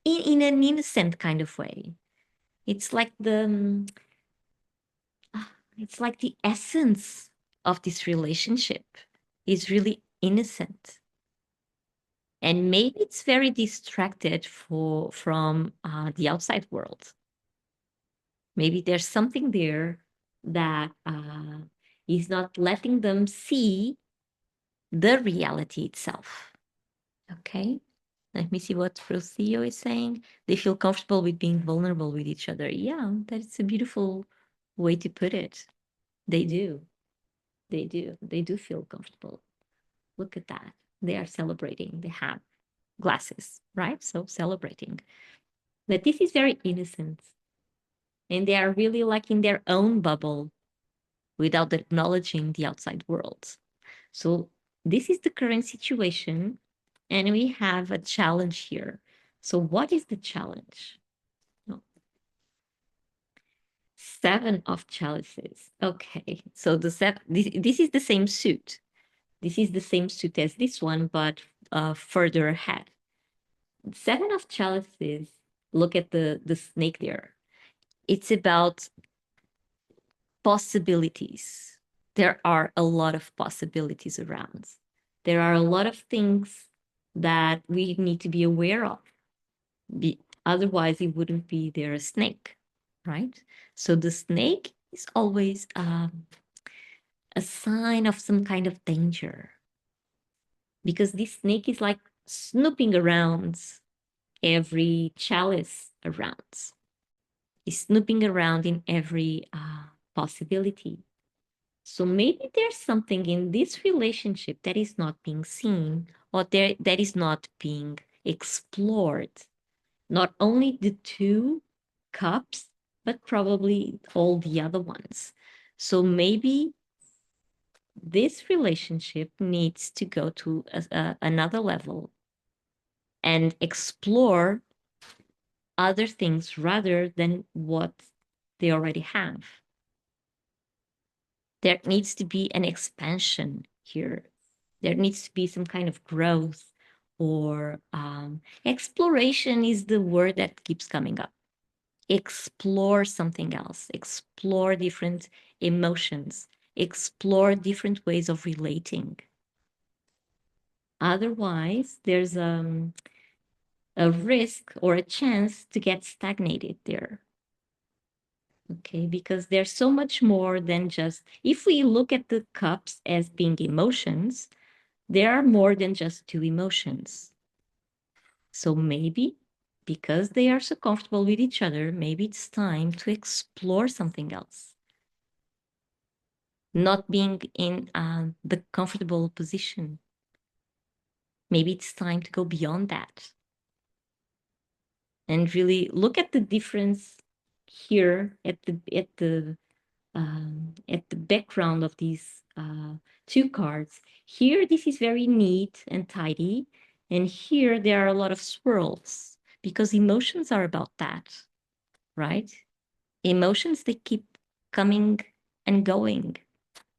Speaker 1: in an innocent kind of way. It's like it's like the essence of this relationship is really innocent. And maybe it's very distracted from the outside world. Maybe there's something there that is not letting them see the reality itself. Okay. Let me see what Rocio is saying. They feel comfortable with being vulnerable with each other. Yeah, that's a beautiful way to put it. They do. They do. They do feel comfortable. Look at that. They are celebrating. They have glasses, right? So celebrating. But this is very innocent. And they are really like in their own bubble without acknowledging the outside world. So this is the current situation. And we have a challenge here. So what is the challenge? No. Seven of chalices. Okay. So this is the same suit. This is the same suit as this one, but further ahead. Seven of chalices, look at the snake there. It's about possibilities. There are a lot of possibilities around. There are a lot of things that we need to be aware of. Otherwise, it wouldn't be there a snake, right? So the snake is always a sign of some kind of danger because this snake is like snooping around every chalice around. Is snooping around in every possibility. So maybe there's something in this relationship that is not being seen or that is not being explored. Not only the two cups, but probably all the other ones. So maybe this relationship needs to go to another level and explore other things rather than what they already have. There needs to be an expansion here. There needs to be some kind of growth or exploration is the word that keeps coming up. Explore something else, explore different emotions, explore different ways of relating. Otherwise, there's a risk or a chance to get stagnated there. Okay, because there's so much more than just, if we look at the cups as being emotions, there are more than just two emotions. So maybe because they are so comfortable with each other, maybe it's time to explore something else. Not being in the comfortable position. Maybe it's time to go beyond that and really look at the difference here at the background of these two cards. Here, this is very neat and tidy. And here, there are a lot of swirls because emotions are about that, right? Emotions, they keep coming and going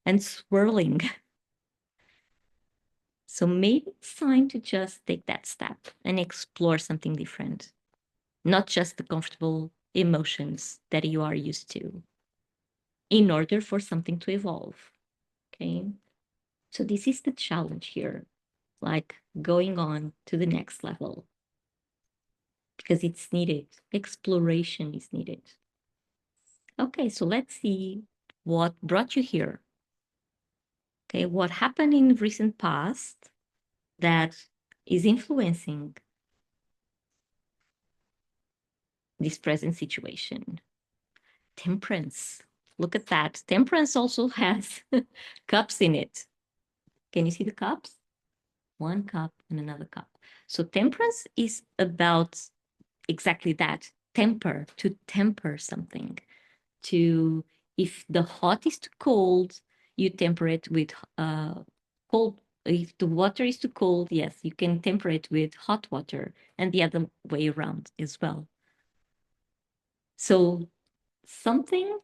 Speaker 1: and swirling. So maybe it's time to just take that step and explore something different, not just the comfortable emotions that you are used to in order for something to evolve. Okay. So this is the challenge here, like going on to the next level because it's needed. Exploration is needed. Okay, so let's see what brought you here. Okay, what happened in recent past that is influencing this present situation. Temperance. Look at that. Temperance also has cups in it. Can you see the cups? One cup and another cup. So temperance is about exactly that. Temper, to temper something. To, if the hot is too cold, you temper it with cold. If the water is too cold, yes, you can temper it with hot water, and the other way around as well. So something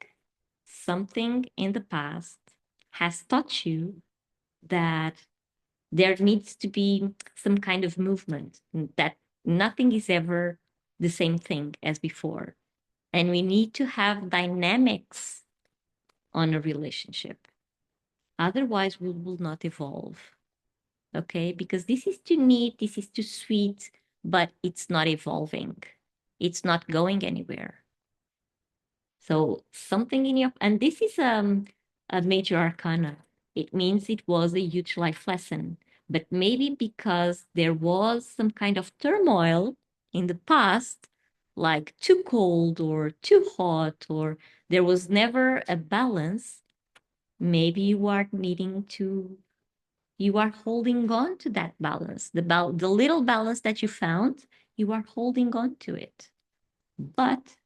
Speaker 1: in the past has taught you that there needs to be some kind of movement, that nothing is ever the same thing as before. And we need to have dynamics on a relationship. Otherwise, we will not evolve. Okay? Because this is too neat, this is too sweet, but it's not evolving. It's not going anywhere. So something in your, and this is a major arcana. It means it was a huge life lesson. But maybe because there was some kind of turmoil in the past, like too cold or too hot, or there was never a balance, maybe you are holding on to that balance, the little balance that you found, you are holding on to it. But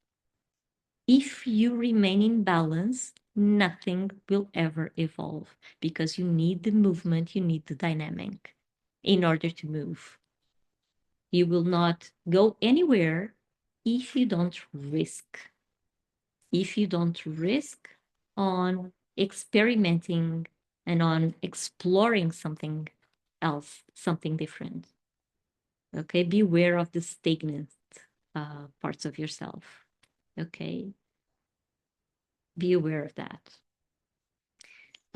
Speaker 1: if you remain in balance, nothing will ever evolve because you need the movement, you need the dynamic in order to move. You will not go anywhere if you don't risk. If you don't risk on experimenting and on exploring something else, something different. Okay, beware of the stagnant parts of yourself. Okay, be aware of that.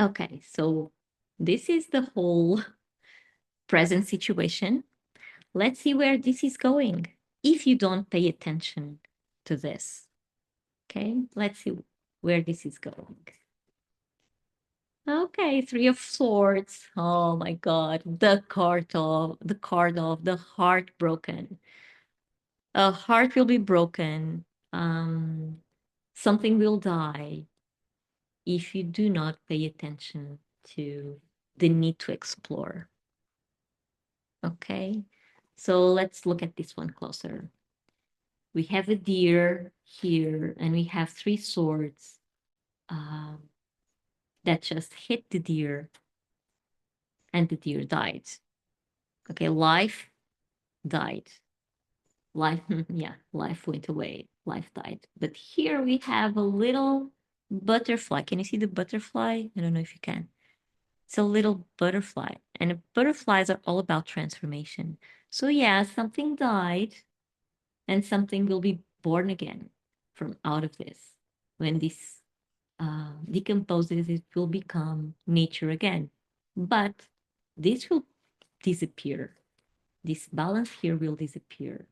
Speaker 1: Okay, so this is the whole present situation. Let's see where this is going if you don't pay attention to this. Okay, let's see where this is going. Okay, Three of Swords. Oh my God, the card of the heart broken. A heart will be broken. Something will die if you do not pay attention to the need to explore. Okay, so let's look at this one closer. We have a deer here, and we have three swords that just hit the deer, and the deer died. Okay, life died. Life, yeah, life went away. Life died. But here we have a little butterfly. Can you see the butterfly? I don't know if you can. It's a little butterfly, and butterflies are all about transformation. So, yeah, something died, and something will be born again from out of this. When this decomposes, it will become nature again. But this will disappear. This balance here will disappear.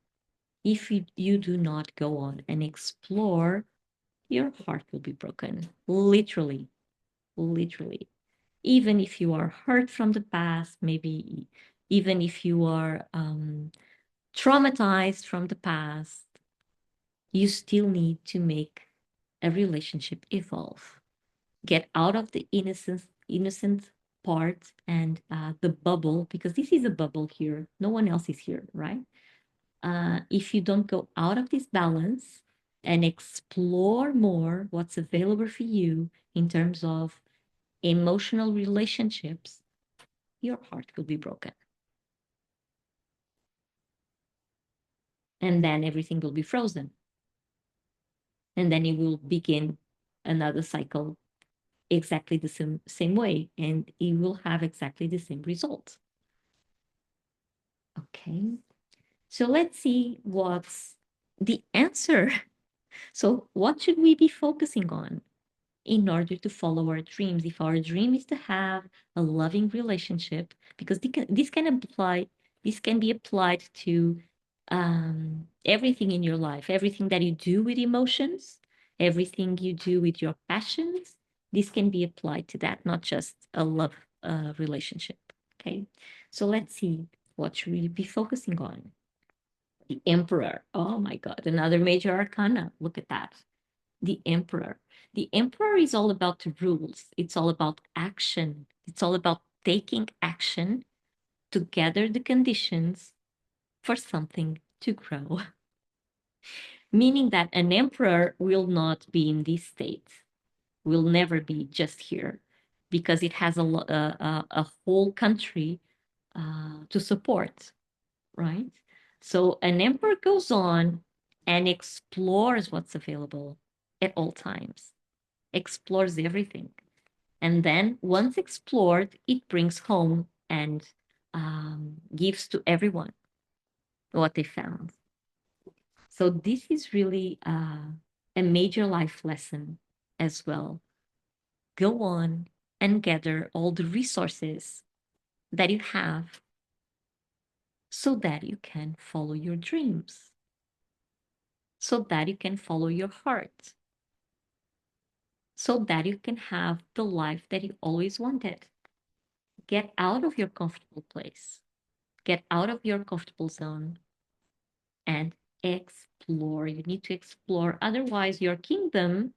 Speaker 1: If you do not go on and explore, your heart will be broken. Literally, literally. Even if you are hurt from the past, maybe even if you are traumatized from the past, you still need to make a relationship evolve. Get out of the innocent part and the bubble, because this is a bubble here. No one else is here, right? If you don't go out of this balance and explore more what's available for you in terms of emotional relationships, your heart will be broken. And then everything will be frozen. And then it will begin another cycle exactly the same way, and it will have exactly the same result. Okay, so let's see what's the answer. So, what should we be focusing on in order to follow our dreams? If our dream is to have a loving relationship, because this can be applied to everything in your life, everything that you do with emotions, everything you do with your passions. This can be applied to that, not just a love relationship. Okay, so let's see, what should we be focusing on? The Emperor. Oh my God, another major arcana. Look at that. The Emperor. The Emperor is all about the rules. It's all about action. It's all about taking action to gather the conditions for something to grow. Meaning that an emperor will not be in this state, will never be just here, because it has a whole country to support, right? So an emperor goes on and explores what's available at all times, explores everything. And then once explored, it brings home and gives to everyone what they found. So this is really a major life lesson as well. Go on and gather all the resources that you have so that you can follow your dreams, so that you can follow your heart, so that you can have the life that you always wanted. get out of your comfortable place, get out of your comfortable zone, and explore. You need to explore. Otherwise, your kingdom,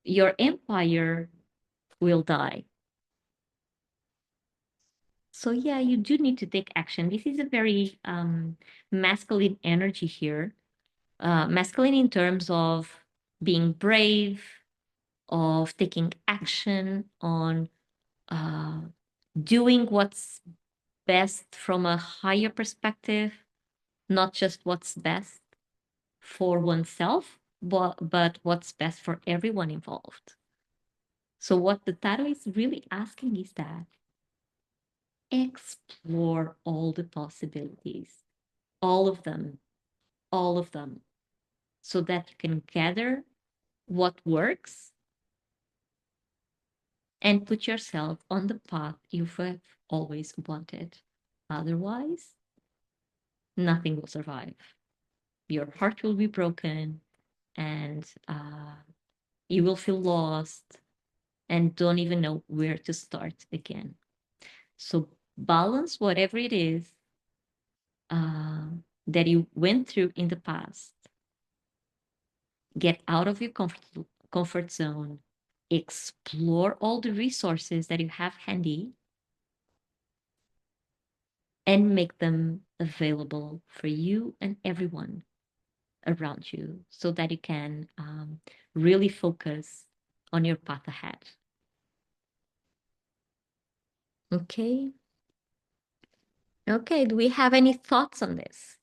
Speaker 1: your empire will die. So, yeah, you do need to take action. This is a very masculine energy here. Masculine in terms of being brave, of taking action, on uh, doing what's best from a higher perspective, not just what's best for oneself, but what's best for everyone involved. So, what the tarot is really asking is that explore all the possibilities, all of them, so that you can gather what works and put yourself on the path you've always wanted. Otherwise, nothing will survive. Your heart will be broken, and you will feel lost and don't even know where to start again. So balance whatever it is that you went through in the past. Get out of your comfort zone. Explore all the resources that you have handy and make them available for you and everyone around you so that you can really focus on your path ahead. Okay. Okay. Do we have any thoughts on this?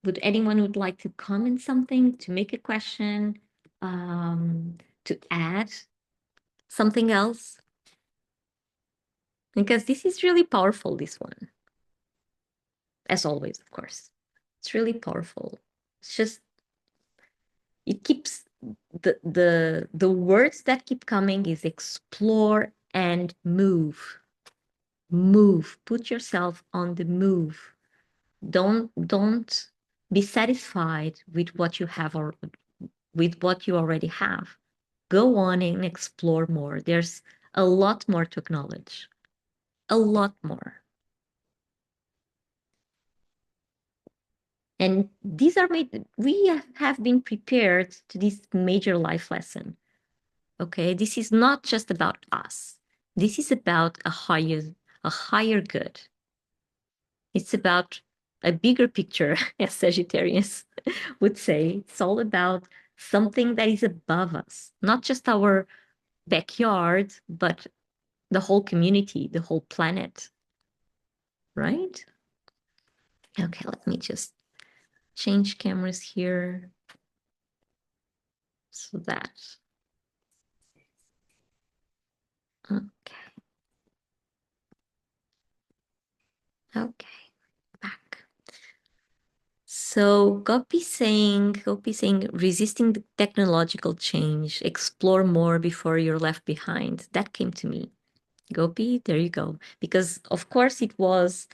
Speaker 1: Would anyone would like to comment something, to make a question, to add something else? Because this is really powerful, this one. As always, of course. It's really powerful. It's just it keeps the words that keep coming is explore and move. Move. Put yourself on the move. Don't be satisfied with what you have or with what you already have. Go on and explore more. There's a lot more to acknowledge. A lot more. And these are made, we have been prepared to this major life lesson. Okay, this is not just about us. This is about a higher good. It's about a bigger picture, as Sagittarius would say. It's all about something that is above us, not just our backyard, but the whole community, the whole planet, right? Okay, let me just change cameras here so that. Okay. Okay. Back. So Gopi saying, resisting the technological change, explore more before you're left behind. That came to me. Gopi, there you go. Because of course it was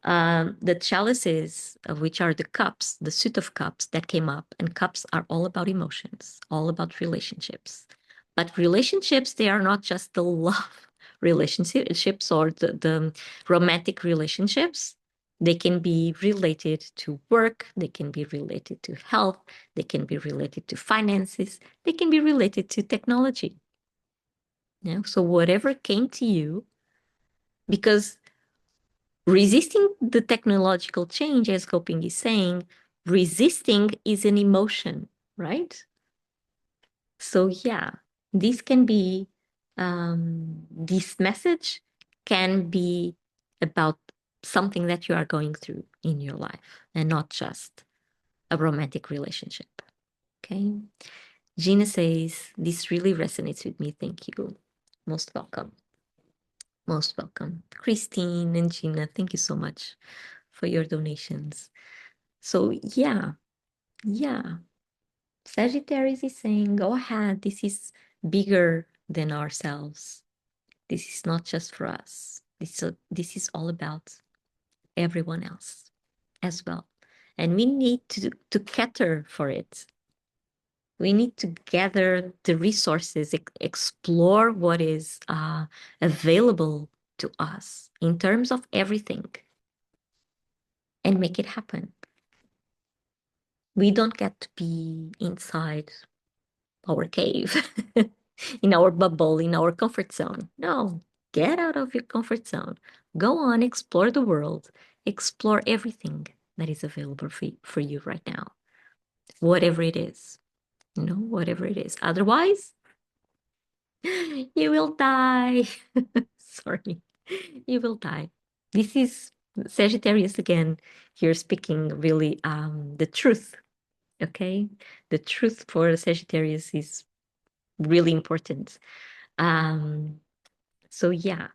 Speaker 1: the chalices, which are the cups, the suit of cups that came up. And cups are all about emotions, all about relationships. But relationships, they are not just the love relationships or the romantic relationships. They can be related to work, they can be related to health, they can be related to finances, they can be related to technology. Yeah. So whatever came to you, because resisting the technological change, as Coping is saying, resisting is an emotion, right? So yeah, this can be, this message can be about something that you are going through in your life and not just a romantic relationship. Okay. Gina says, this really resonates with me. Thank you. Most welcome. Most welcome. Christine and Gina, thank you so much for your donations. So yeah. Sagittarius is saying, go ahead. This is bigger than ourselves. This is not just for us. This is all about everyone else as well. And we need to cater for it. We need to gather the resources, explore what is available to us in terms of everything, and make it happen. We don't get to be inside our cave, in our bubble, in our comfort zone. No, get out of your comfort zone. Go on, explore the world, explore everything that is available for you right now, whatever it is, whatever it is. Otherwise, you will die. Sorry, you will die. This is Sagittarius again, here speaking really the truth. Okay, the truth for Sagittarius is really important. So yeah,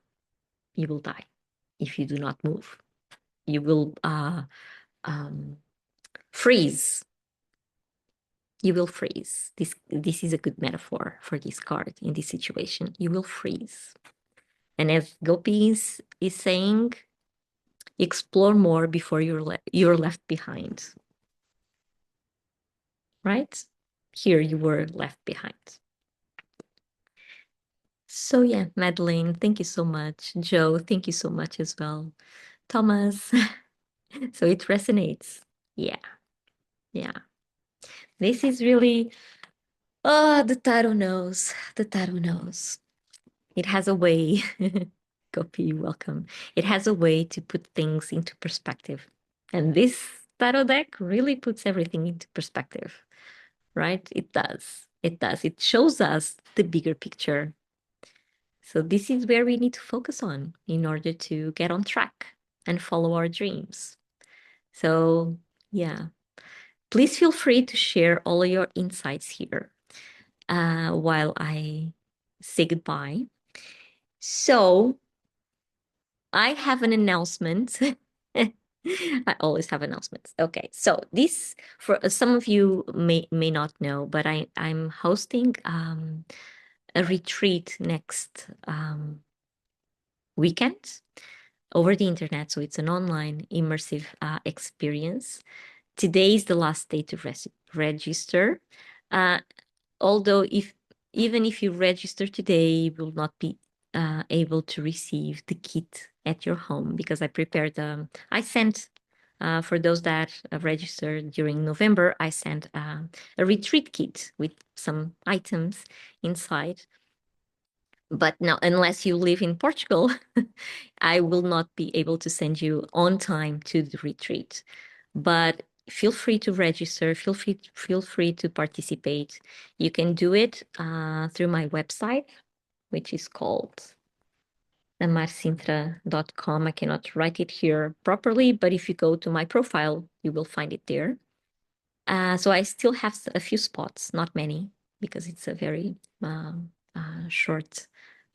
Speaker 1: you will die if you do not move. You will um, freeze. You will freeze. This is a good metaphor for this card in this situation. You will freeze. And as Gopi is saying, explore more before you're left behind. Right? Here you were left behind. So yeah, Madeline, thank you so much. Joe, thank you so much as well. Thomas, so it resonates. Yeah, yeah. This is really, oh, the tarot knows. The tarot knows. It has a way. Gopi, welcome. It has a way to put things into perspective. And this tarot deck really puts everything into perspective, right? It does. It does. It shows us the bigger picture. So this is where we need to focus on in order to get on track and follow our dreams. So yeah, please feel free to share all of your insights here while I say goodbye. So I have an announcement. I always have announcements. Okay, so this for some of you may not know, but I'm hosting a retreat next weekend over the internet. So it's an online immersive experience. Today is the last day to register. Uh, although even if you register today, you will not be able to receive the kit at your home because I prepared I sent for those that registered during November, I sent a retreat kit with some items inside. But now, unless you live in Portugal, I will not be able to send you on time to the retreat. But feel free to register. Feel free to participate. You can do it through my website, which is called amarsintra.com. I cannot write it here properly, but if you go to my profile, you will find it there. So I still have a few spots, not many, because it's a very short,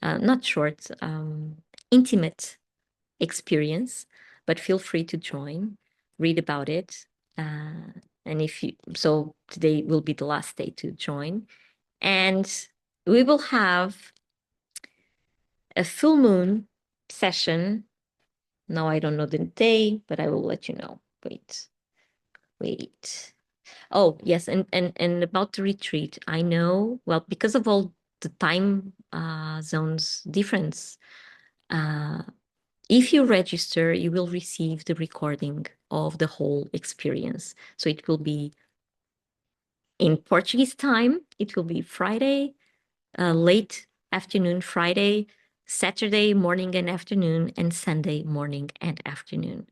Speaker 1: not short, intimate experience. But feel free to join, read about it. And so today will be the last day to join. And we will have a full moon session. Now I don't know the day, but I will let you know. Wait. Oh, yes, and about the retreat, I know, well, because of all the time zones difference, if you register, you will receive the recording of the whole experience. So it will be in Portuguese time, it will be Friday, late afternoon, Friday, Saturday morning and afternoon, and Sunday morning and afternoon.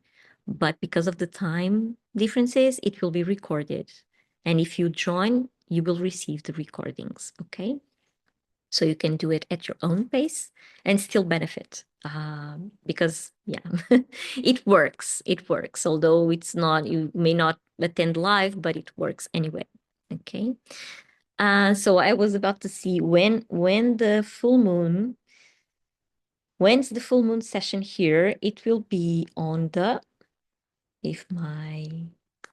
Speaker 1: But because of the time differences, it will be recorded. And if you join, you will receive the recordings, okay? So you can do it at your own pace and still benefit. Because, yeah, it works. It works. Although it's not, you may not attend live, but it works anyway, okay? So I was about to see when's the full moon session here. It will be on the, if my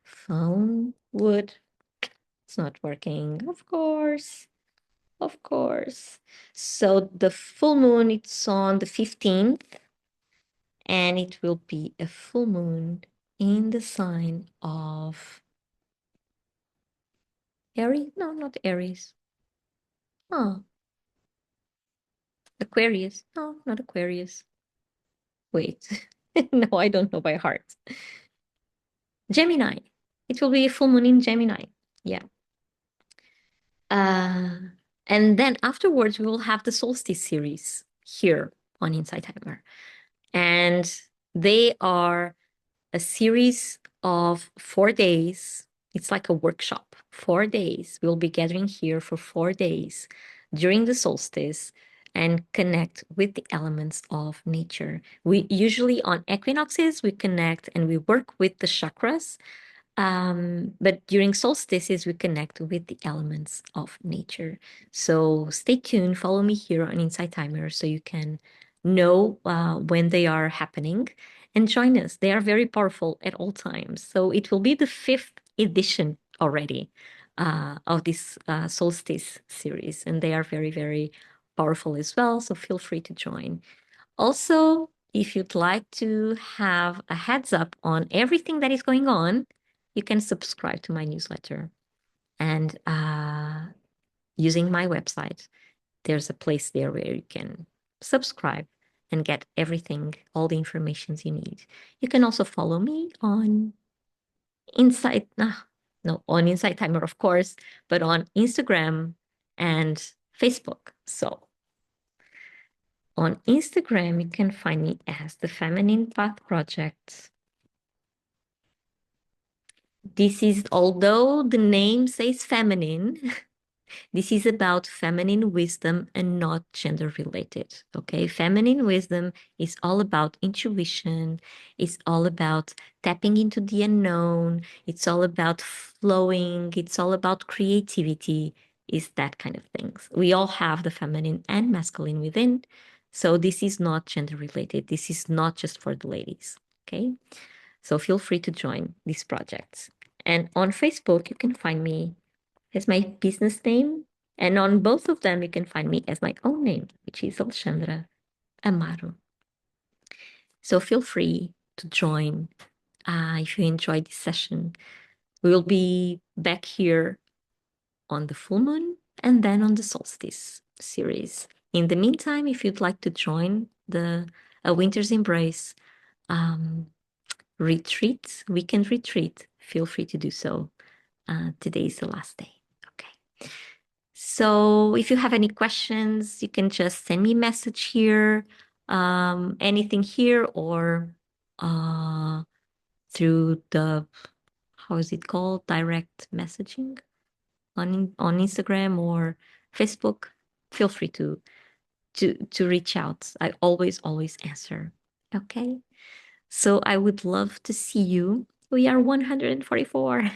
Speaker 1: phone would, it's not working, of course. So the full moon, it's on the 15th, and it will be a full moon in the sign of Aries? No, not Aries. Oh, Aquarius? No, not Aquarius. Wait. No, I don't know by heart. Gemini. It will be a full moon in Gemini. Yeah. Uh, and then afterwards, we will have the solstice series here on Inside Timer. And they are a series of 4 days. It's like a workshop, 4 days. We'll be gathering here for 4 days during the solstice and connect with the elements of nature. We usually on equinoxes, we connect and we work with the chakras. But during solstices, we connect with the elements of nature. So stay tuned, follow me here on Inside Timer so you can know when they are happening and join us. They are very powerful at all times. So it will be the 5th edition already of this solstice series, and they are very, very powerful as well. So feel free to join. Also, if you'd like to have a heads up on everything that is going on, you can subscribe to my newsletter. And using my website, there's a place there where you can subscribe and get everything, all the informations you need. You can also follow me on Inside, no, on Inside Timer, of course, but on Instagram and Facebook. So on Instagram, you can find me as the Feminine Path Project. This is, although the name says feminine, this is about feminine wisdom and not gender related. Okay. Feminine wisdom is all about intuition. It's all about tapping into the unknown. It's all about flowing. It's all about creativity, is that kind of things. We all have the feminine and masculine within. So this is not gender related. This is not just for the ladies. Okay. So feel free to join these projects. And on Facebook, you can find me as my business name. And on both of them, you can find me as my own name, which is Alexandra Amaro. So feel free to join if you enjoyed this session. We will be back here on the full moon and then on the solstice series. In the meantime, if you'd like to join the Winter's Embrace retreat, weekend retreat, feel free to do so. Today is the last day. Okay. So if you have any questions, you can just send me a message here, anything here, or through the, how is it called? Direct messaging on Instagram or Facebook. Feel free to reach out. I always answer. Okay. So I would love to see you. We are 144.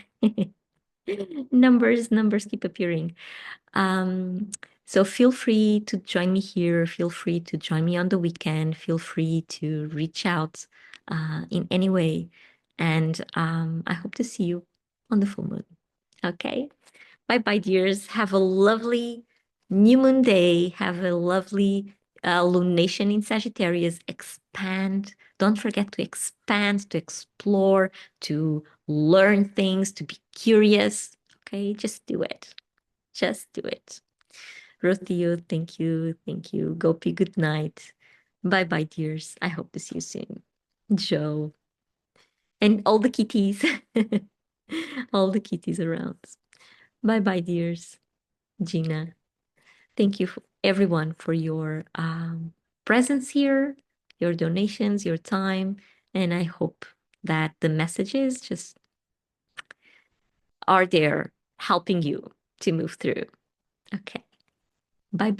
Speaker 1: Numbers keep appearing. So feel free to join me here. Feel free to join me on the weekend. Feel free to reach out in any way. And I hope to see you on the full moon. Okay. Bye, dears. Have a lovely new moon day. Have a lovely lunation in Sagittarius. Expand. Don't forget to expand, to explore, to learn things, to be curious. Okay. Just do it. Just do it. Rotio, thank you. Thank you. Gopi, good night. Bye, dears. I hope to see you soon. Joe. And all the kitties. All the kitties around. Bye, dears. Gina. Thank you, everyone, for your presence here, your donations, your time. And I hope that the messages just are there helping you to move through. Okay. Bye.